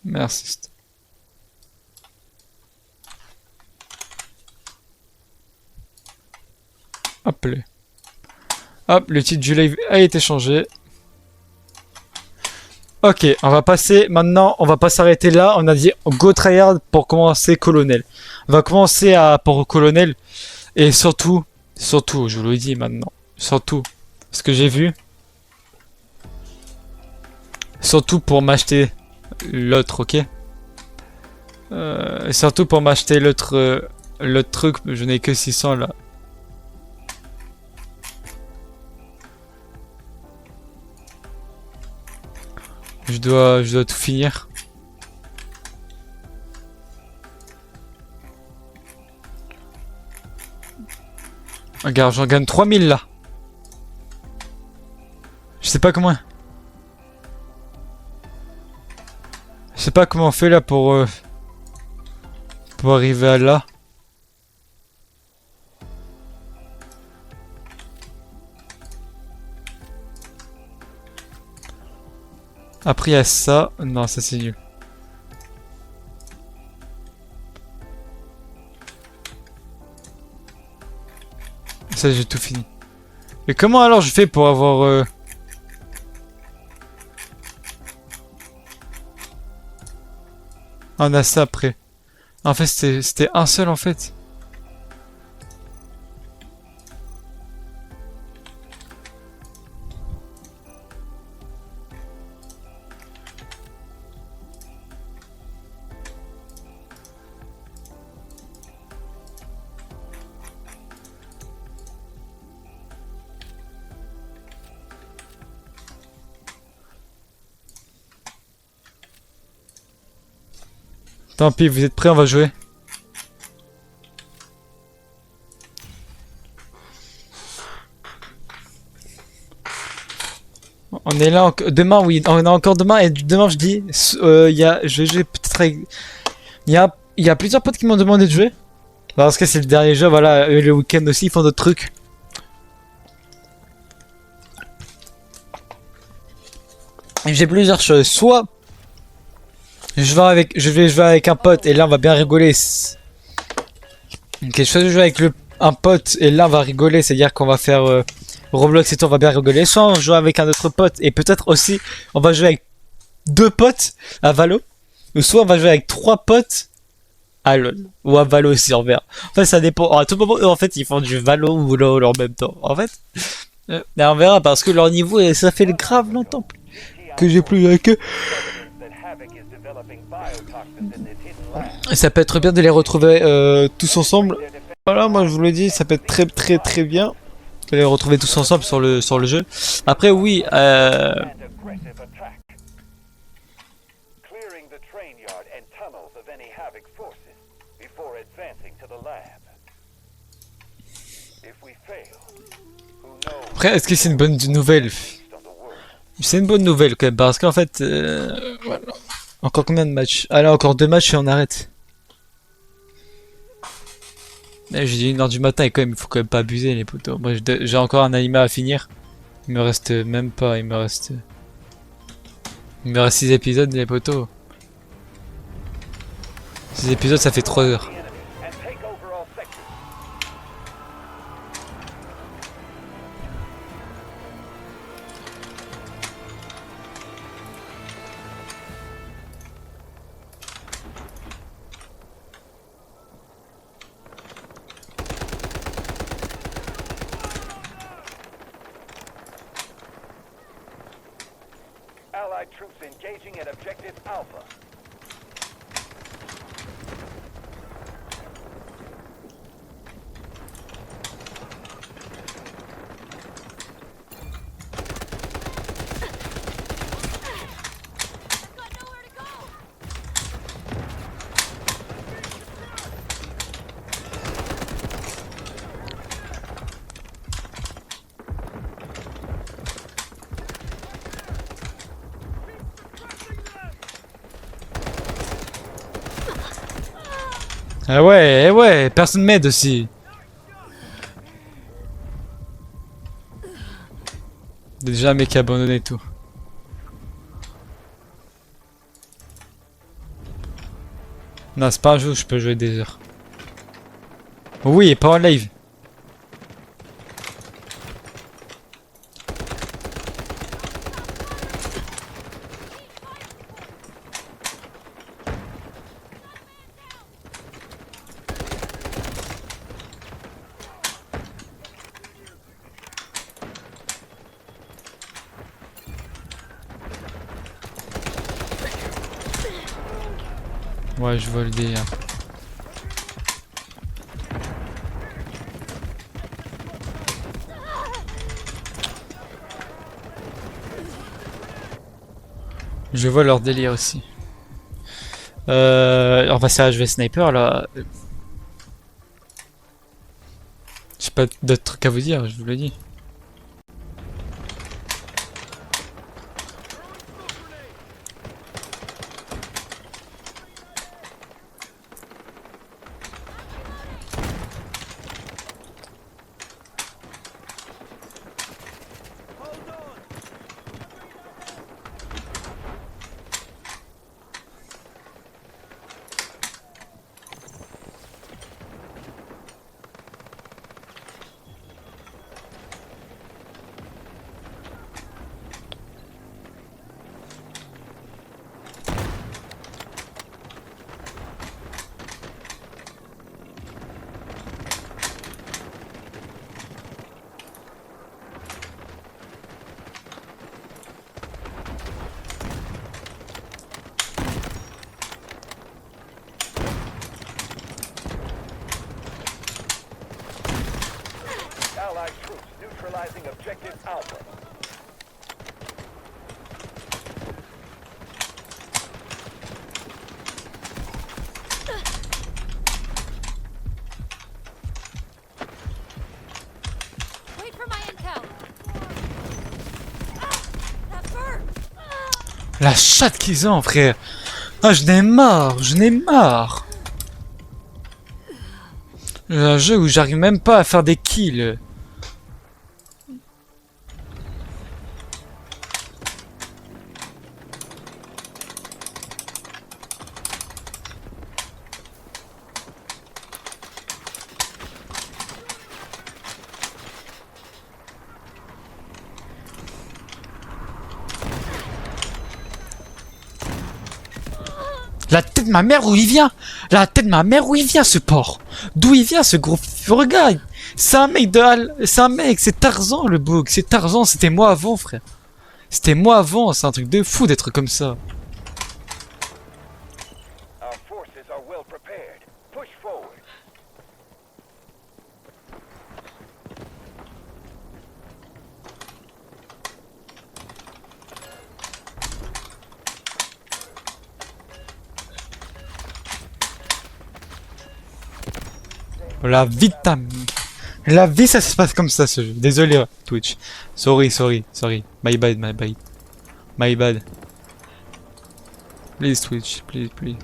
Merci. Hop, le titre du live a été changé. Ok, on va passer maintenant, on va pas s'arrêter là. On a dit go tryhard pour commencer colonel. On va commencer pour colonel. Et surtout, je vous le dis maintenant, surtout, ce que j'ai vu, surtout pour m'acheter l'autre, ok? Surtout pour m'acheter l'autre truc, je n'ai que 600 là. Je dois tout finir. Regarde, j'en gagne 3000 là. Je sais pas comment. Je sais pas comment on fait là pour arriver à là. Après il y a ça. Non, ça c'est nul. Ça j'ai tout fini. Mais comment alors je fais pour avoir... Ah, on a ça après. En fait c'était un seul en fait. Tant pis, vous êtes prêts, on va jouer. On est là demain, oui, on est encore demain et demain je dis, je vais jouer peut-être avec... Il y a plusieurs potes qui m'ont demandé de jouer. Parce que c'est le dernier jeu, voilà, le week-end aussi ils font d'autres trucs. Et j'ai plusieurs choses, soit je vais jouer avec un pote et là on va bien rigoler. Ok, soit je joue avec un pote et là on va rigoler, c'est-à-dire qu'on va faire Roblox et tout, on va bien rigoler. Soit on joue avec un autre pote et peut-être aussi on va jouer avec 2 potes à Valo. Ou soit on va jouer avec 3 potes à LoL. Ou à Valo aussi en vert. En fait ça dépend. À tout moment eux en fait ils font du Valo ou LoL en même temps. En fait on verra parce que leur niveau ça fait grave longtemps que j'ai plus avec eux. Et ça peut être bien de les retrouver tous ensemble. Voilà, moi je vous le dis, ça peut être très bien de les retrouver tous ensemble sur le jeu. Après oui, après est-ce que c'est une bonne nouvelle? C'est une bonne nouvelle quand même parce qu'en fait, voilà. Encore combien de matchs? Allez, encore 2 matchs et on arrête. J'ai dit 1h du matin et quand même, il faut quand même pas abuser les potos. Moi j'ai encore un anime à finir. Il me reste même pas, il me reste 6 épisodes les potos. 6 épisodes ça fait 3 heures. Allied troops engaging at objective Alpha. Got nowhere to go. Ah ouais, personne m'aide aussi. Déjà un mec abandonné et tout. Non, c'est pas un jeu où je peux jouer des heures. Oui, et pas en live. Ouais, je vois le délire. Je vois leur délire aussi. Enfin, ça, je vais sniper là. J'ai pas d'autres trucs à vous dire, je vous l'ai dit. Allied troops neutralizing objective Alpha. Wait for my intel. Ah, that bird. La chatte qu'ils ont, frère. Ah, je n'ai marre, je n'ai marre. Un jeu où j'arrive même pas à faire des kills. La tête de ma mère où il vient. La tête de ma mère où il vient ce porc. D'où il vient ce gros regarde. C'est un mec c'est un mec, c'est Tarzan le bug. C'est Tarzan, c'était moi avant frère. C'était moi avant, c'est un truc de fou d'être comme ça. Our forces are well prepared. Push forward. La vie de ta... La vie ça se passe comme ça ce jeu. Désolé Twitch. Sorry. My bad, my bad. My bad. Please Twitch, please.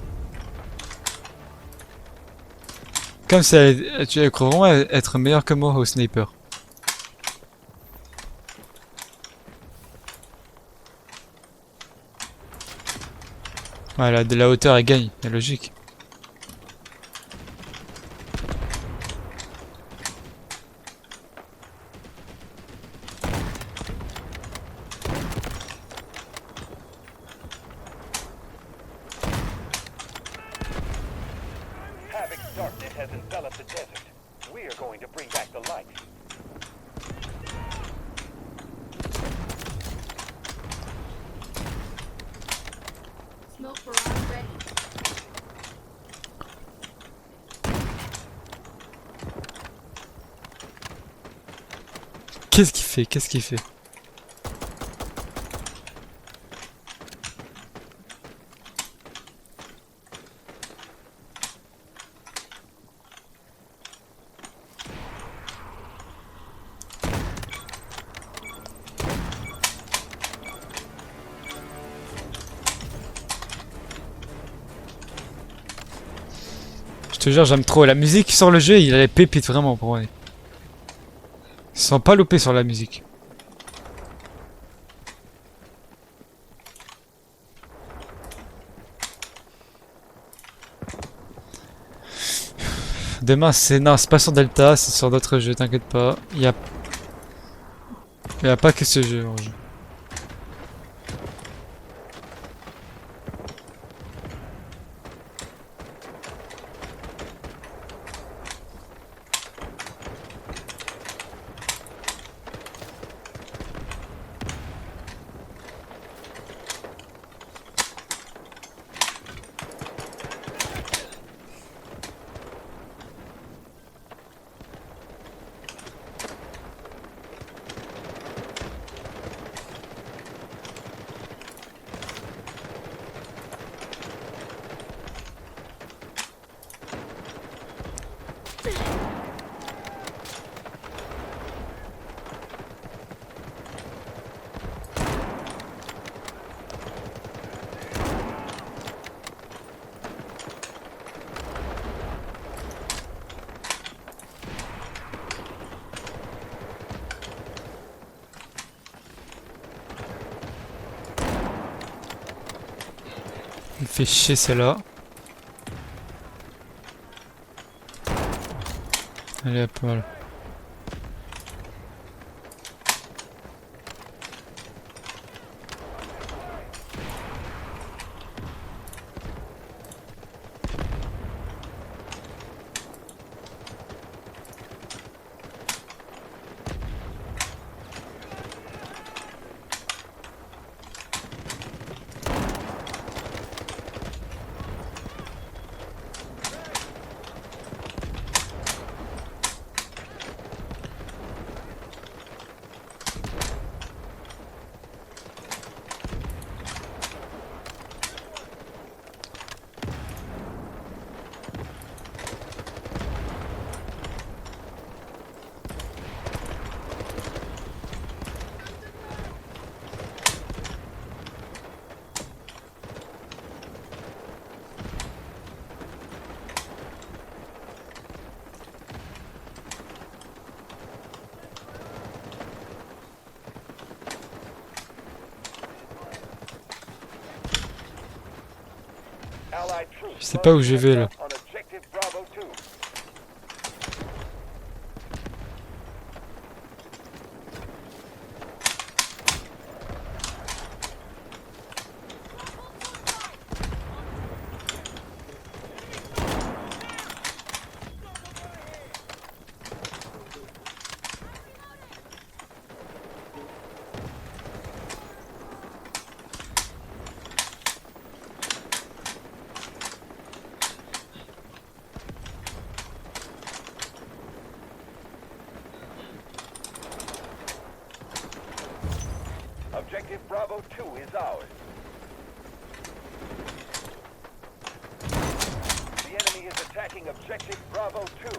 Comme ça, tu crois vraiment être meilleur que moi au sniper. Voilà, de la hauteur elle gagne, c'est logique. Havoc's darkness has enveloped the desert. We are going to bring back the light. Smoke barrage ready. Qu'est-ce qu'il fait? Je te jure, j'aime trop. La musique sur le jeu, il a les pépites vraiment pour moi. Ils sont pas loupés sur la musique. Demain, non, c'est pas sur Delta, c'est sur d'autres jeux, t'inquiète pas. Il y a pas que ce jeu en jeu. Fait chier celle-là. Allez hop, voilà. Allied troops Je sais pas où je vais, là. on objective Bravo 2. Objective Bravo 2 is ours. The enemy is attacking Objective Bravo 2.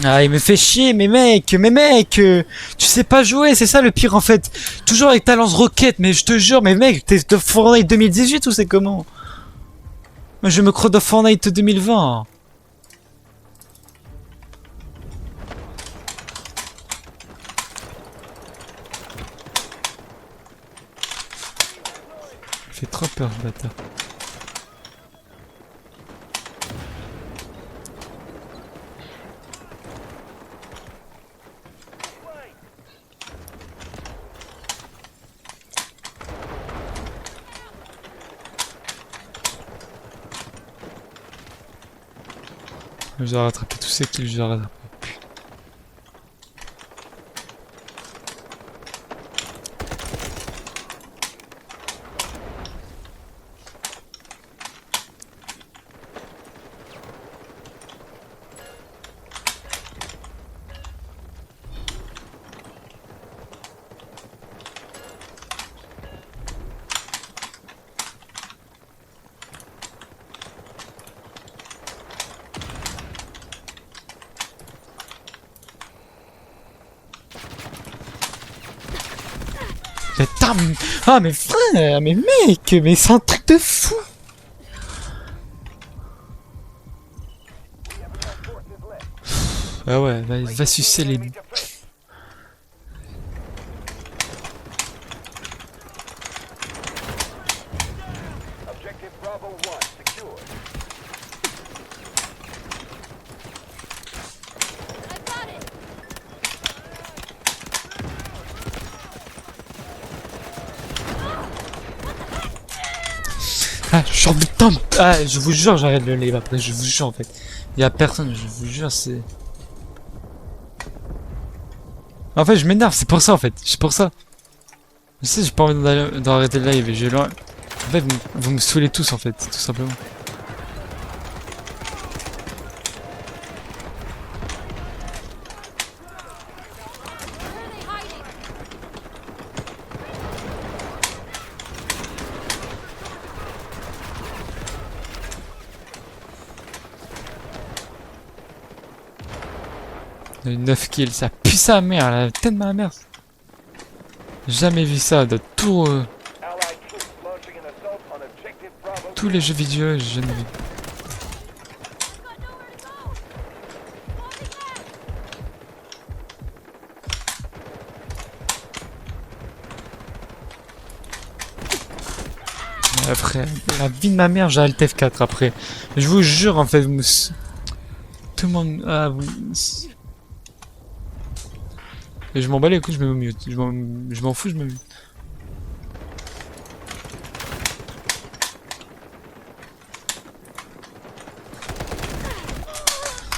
Ah, il me fait chier, mais mec, tu sais pas jouer, c'est ça le pire en fait. Toujours avec ta lance-roquette, mais je te jure, mais mec, t'es de Fortnite 2018 ou c'est comment? Moi je me crois de Fortnite 2020. Il fait trop peur, ce bâtard. Je dois rattraper tous ces kills, je dois rattraper. Putain, mais... Ah mais frère, mais mec, mais c'est un truc de fou. Ah ouais, va sucer les... Objective Bravo 1 secured. I got it. Ah, je suis en putain. Ah, je vous jure, j'arrête le live après, je vous jure en fait. Y'a personne, je vous jure, c'est... En fait, je m'énerve, c'est pour ça en fait, c'est pour ça. Je sais, j'ai pas envie d'arrêter le live et je... En fait, vous me saoulez tous en fait, tout simplement. Where are they hiding? On a eu 9 kills, ça pue sa mère, la tête de ma mère. Jamais vu ça de tout, Allied troops launching an assault on objective Bravo. tous les jeux vidéo, j'ai jamais vu. Got nowhere to go. Falling back. Après, la vie de ma mère, j'ai Alt F4 après. Je vous jure, en fait, tout le monde... Ah, et je m'en bats les couilles, je me mute. Je m'en fous, je me mute.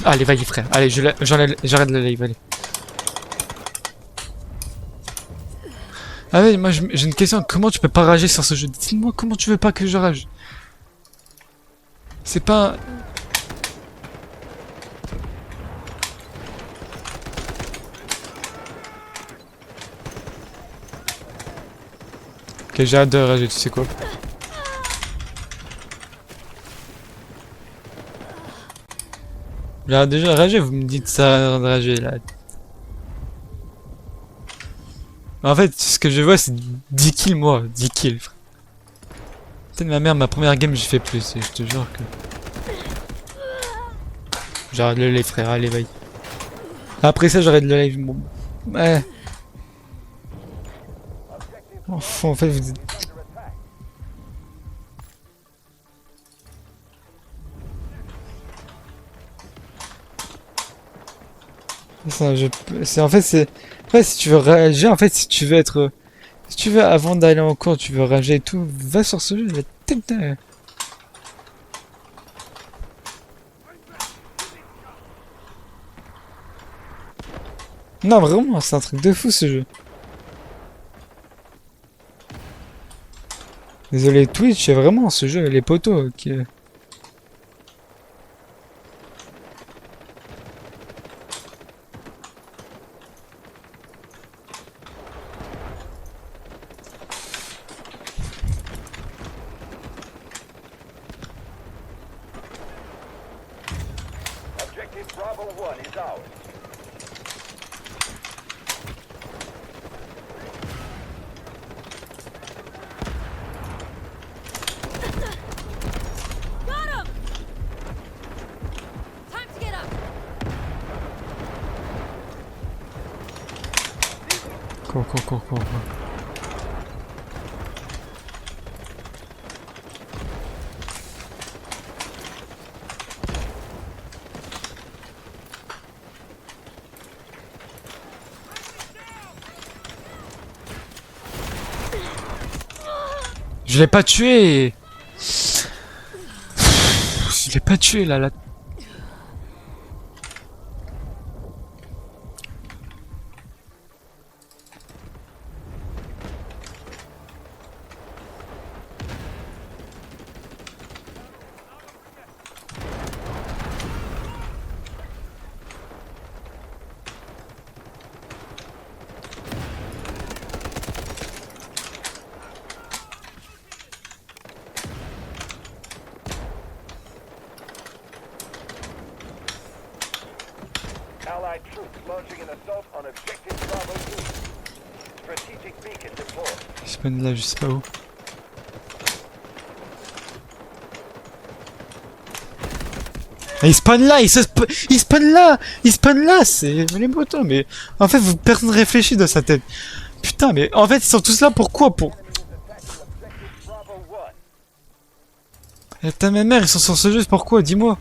Allez, vas-y frère. Allez, j'arrête le live, allez. Ah ouais, moi j'ai une question. Comment tu peux pas rager sur ce jeu? Dis-moi comment tu veux pas que je rage? C'est pas... Ok, j'ai hâte de rager, tu sais quoi? J'ai déjà ragé, vous me dites ça de rager là. En fait, ce que je vois, c'est 10 kills, moi. 10 kills, frère. Putain de ma mère, ma première game, j'ai fait plus. Et je te jure que... J'arrête le live, frère. Allez, bye. Après ça, j'arrête le live. Bon. Ouais. En fait, vous êtes... Ça, c'est en fait c'est ouais, si tu veux rager, en fait si tu veux être si tu veux avant d'aller en cours, tu veux rager et tout, va sur ce jeu, il va t'aider. Non vraiment, c'est un truc de fou ce jeu. Désolé Twitch, c'est vraiment ce jeu, les potos qui Objective Bravo 1 is ours. Got him. Time to get up. cours. Je l'ai pas tué. Je l'ai pas tué là. Allied troops launching an assault on objective Bravo 2. Strategic beacon deployed. Il spawn là, je sais pas où. Ah, il spawn là, il spawn là, c'est les motos, mais en fait, personne réfléchit dans sa tête. Putain, mais en fait, ils sont tous là pourquoi? Pour... Bravo 1. Eh, ta mère, ils sont sur ce jeu, pourquoi? Dis-moi.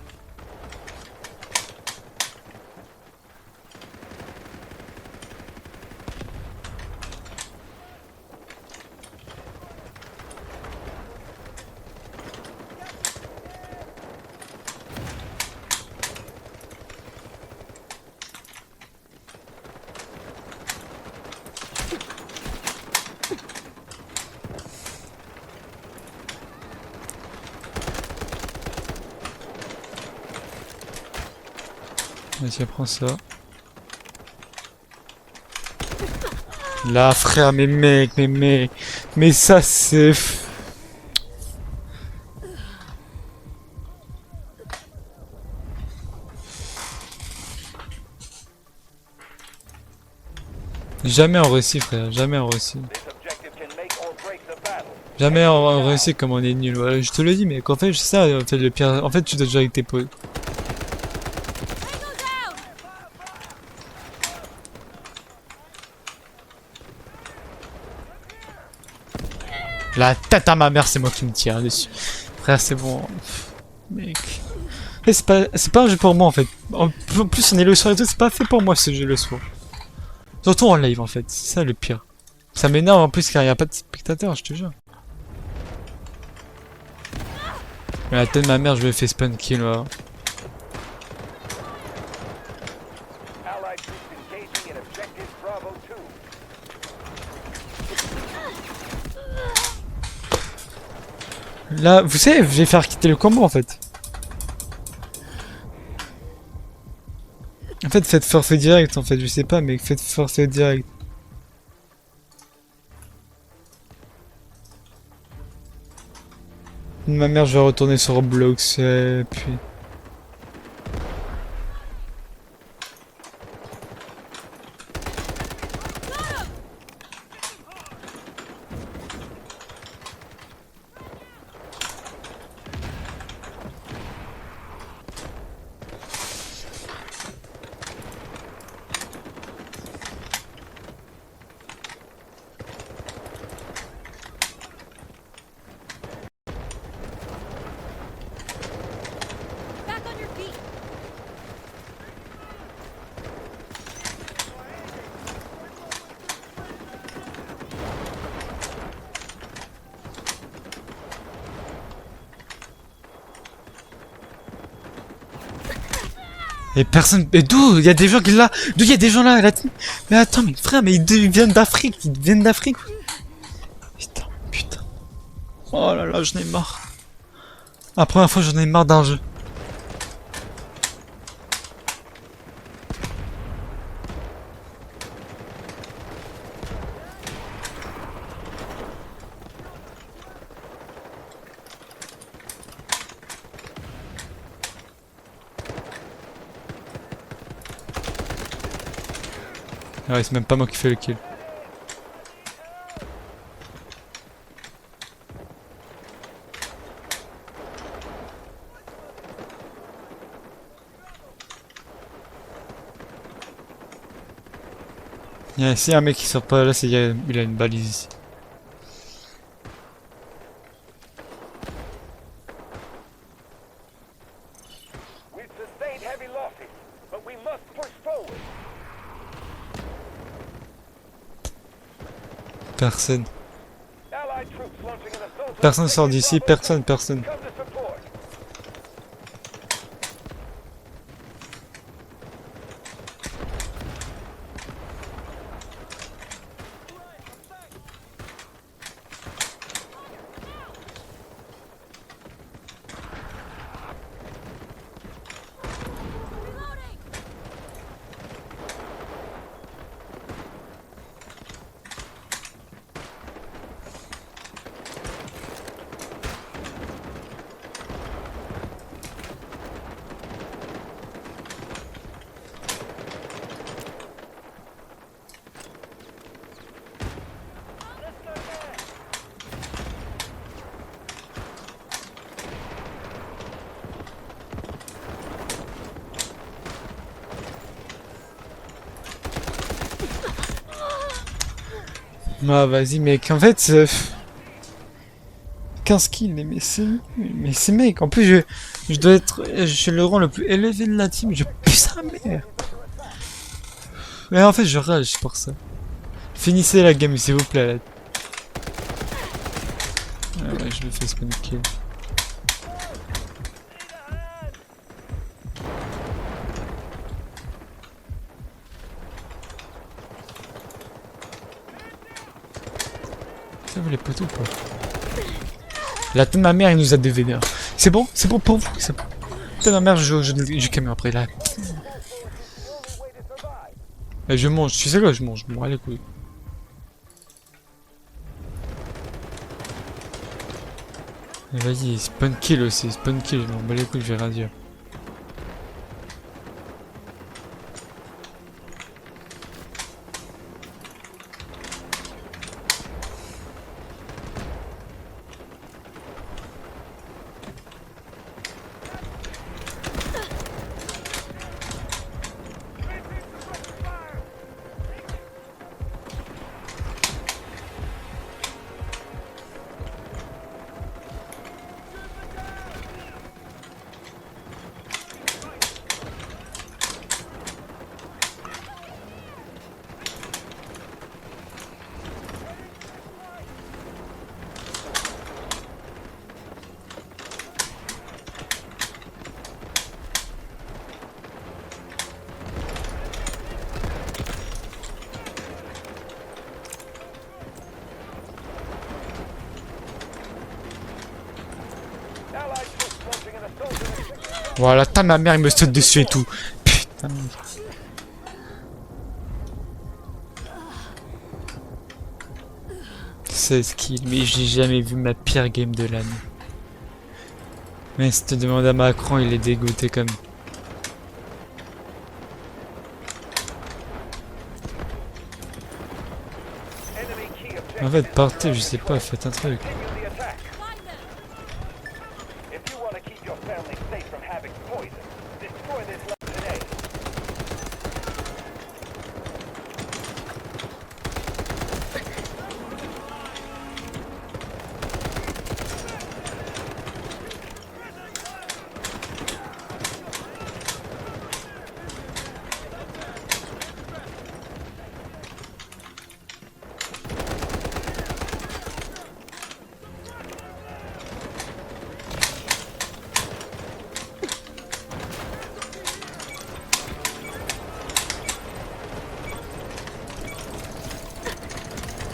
Vas-y, prends ça. Là, frère, mais ça, c'est... Jamais on réussit, frère. Jamais on réussit. This objective can make or break the battle. Jamais on réussit comme on est nul. Voilà, je te le dis, mais qu'en fait, c'est ça, en fait, le pire. En fait, tu dois jouer avec tes potes. Tango down! La tête à ma mère, c'est moi qui me tire dessus. Frère, c'est bon. Mec. Et c'est pas un jeu pour moi en fait. En plus, on est le soir et tout, c'est pas fait pour moi ce jeu le soir. Surtout en live en fait, c'est ça le pire. Ça m'énerve en plus car il n'y a pas de spectateurs, je te jure. Mais la tête de ma mère, je lui ai fait spawn kill là. Allied troops engaging in objective Bravo 2. Là, vous savez, je vais faire quitter le combo en fait. En fait, faites forfait direct en fait, je sais pas, mais faites forfait direct. Ma mère, je vais retourner sur Roblox, puis... Back on your feet! Et personne... Et d'où? Il y a des gens qui là. D'où il y a des gens là, Mais attends, mais frère, mais ils viennent d'Afrique. Ils viennent d'Afrique. Putain, putain. Oh là là, j'en ai marre. La première fois, j'en ai marre d'un jeu. Ah ouais, c'est même pas moi qui fais le kill. Il y a ici un mec qui sort pas là, c'est il a une balise ici. We've sustained heavy losses, but we must push forward. Personne. Allied troops launching an assault on Personne sort objective d'ici, Bravo personne, 2. personne. Come to support. Reloading! Ah vas-y mec, en fait... 15 kills, mais c'est mec, en plus je dois être... Je suis le rang le plus élevé de la team, je pue sa mère. Mais en fait je rage pour ça. Finissez la game s'il vous plaît là. Ah ouais, je le fais spawn kill. Ça vous les poteaux ou pas? La tête de ma mère, il nous a dévénère. C'est bon pour vous, c'est bon. La tête de ma mère, je joue du camion après là. Et je mange, tu sais quoi, je mange, bon, allez, couilles. Et vas-y, spawn kill aussi, spawn kill, je m'en bats les couilles, je vais rien dire. Allied troops launching an assault in a Voilà, ta ma mère, il me saute dessus et tout. Putain. C'est skill, mais j'ai jamais vu ma pire game de l'année. Mais si tu demandes à Macron, il est dégoûté comme. enemy key objective. En fait, partez, je sais pas, faites un truc. Continue the attack. Find them. If you want to keep your family safe from having poison, destroy this land today.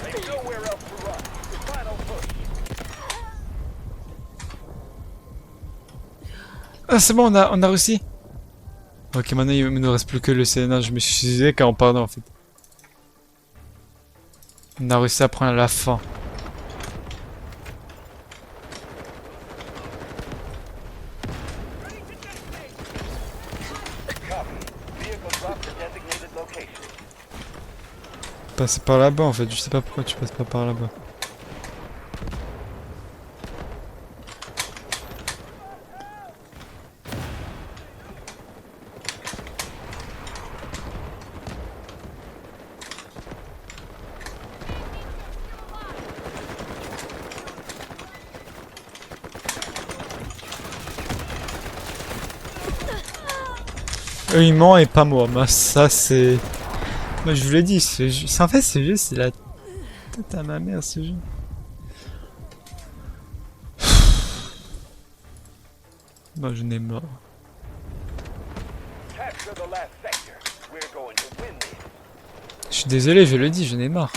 There's nowhere else to run. Final push. Ah, c'est bon, on a réussi. Ok, maintenant il ne nous reste plus que le CNA. Je me suis suicidé quand on parlait en fait. On a réussi à prendre la fin. Copy. Vehicle drop to designated location. Passer par là-bas en fait. Je sais pas pourquoi tu passes pas par là-bas. Eux ils mentent et pas moi. Moi ça c'est. Moi je vous l'ai dit, en fait ce jeu c'est la tête à ma mère ce jeu. Moi je n'ai mort. Capture the last sector. We're going to win this. Je suis désolé, je le dis, je n'ai marre.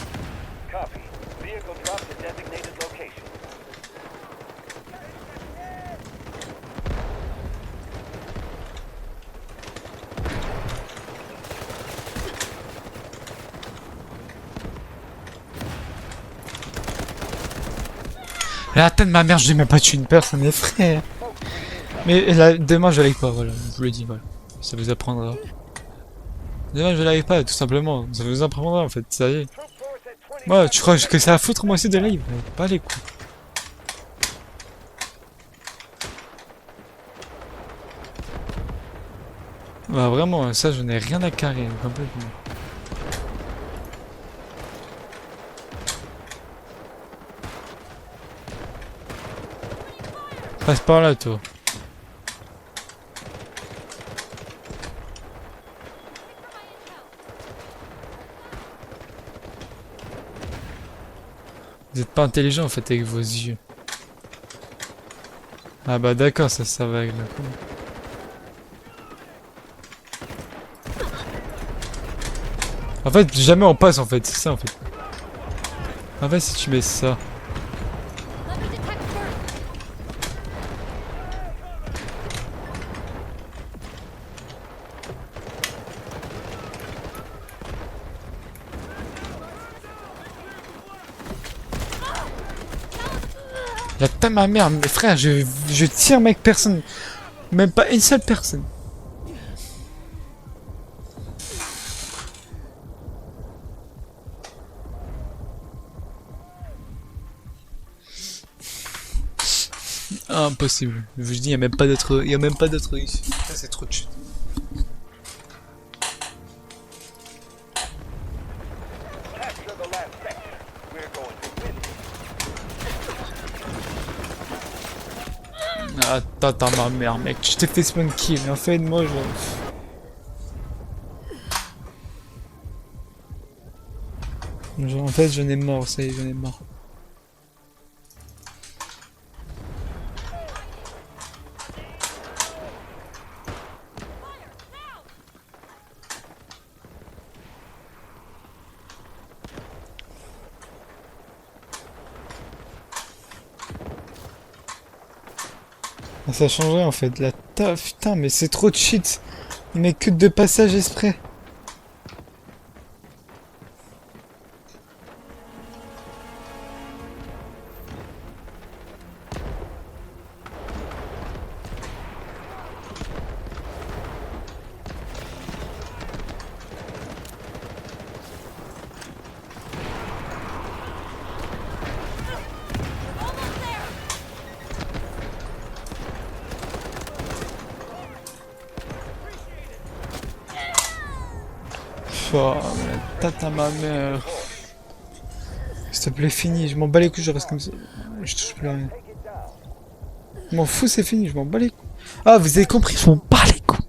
Copy. Vehicle drop to designated location. La tête de ma mère, je n'ai même pas tué une personne, mes frères. Mais là, demain je l'avais pas, voilà, je vous le dis, voilà. Ça vous apprendra. Demain je l'avais pas, tout simplement. Ça vous apprendra en fait, ça y est. Troop force at 20. Moi, tu crois que ça a à foutre moi aussi de live? Pas les coups. Bah vraiment, ça je n'ai rien à carrer, complètement. Passe par là, toi. Vous êtes pas intelligent en fait avec vos yeux. Ah bah d'accord, ça va avec la con. En fait, jamais on passe en fait, c'est ça en fait. En fait, si tu mets ça. Let me detect first. La ta ma mère, mes frères, je tire mec, personne. Même pas une seule personne. Ah, impossible. Je vous dis, il n'y a même pas d'autre. Il y a même pas d'autre issue. Ça, c'est trop de chute. Capture the last sector. We're going to win this. Ah, t'as ma mère, mec. Je t'ai fait spawn kill. En fait, moi, en fait, j'en ai marre, ça y est, j'en ai marre. Ah, ça changerait en fait. La putain, mais c'est trop de cheat. Il met que deux passages exprès. Almost there. Oh, la tête à ma mère. S'il te plaît, fini. Je m'en bats les couilles, je reste comme ça. Je touche plus à rien. Je m'en fous, c'est fini, je m'en bats les couilles. Ah, vous avez compris, je m'en bats les couilles.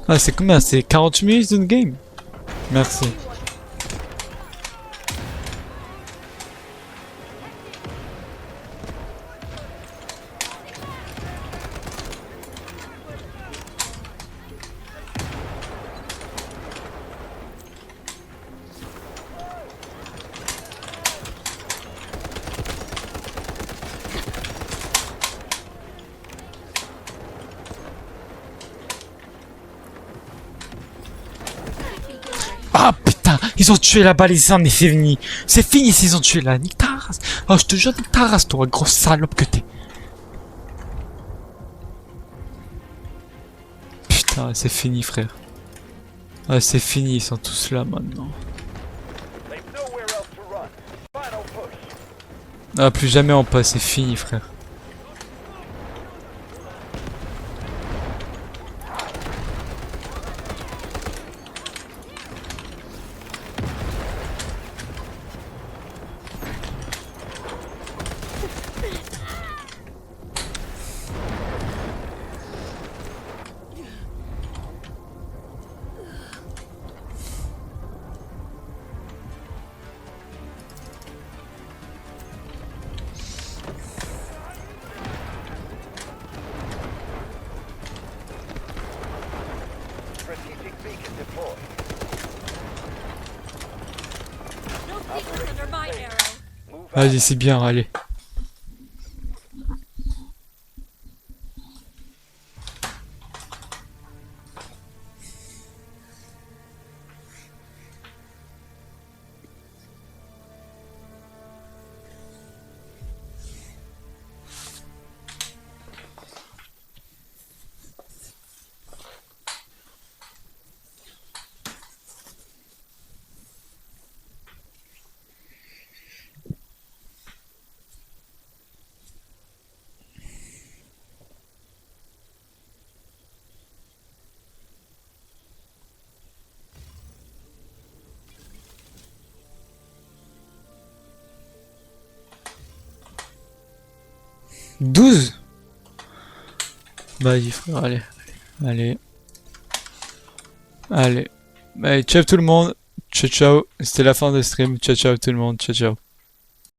Ah, c'est combien? C'est 40 minutes d'une game? Merci. Ah putain, ils ont tué la balise, mais c'est fini. C'est fini s'ils ont tué là, nique ta race. Oh, je te jure, nique ta race, toi, grosse salope que t'es. Putain, c'est fini, frère. Ah, c'est fini, ils sont tous là maintenant. They've nowhere else to run. Final push. Ah, plus jamais on passe, c'est fini, frère. Strategic beacon deployed. No secrets under my arrow. Move out. Vas-y, c'est bien, allez. « 12 » Vas-y, frère, allez. Allez. Allez. Allez, ciao tout le monde. Ciao, ciao. C'était la fin de stream. Ciao, ciao tout le monde. Ciao, ciao.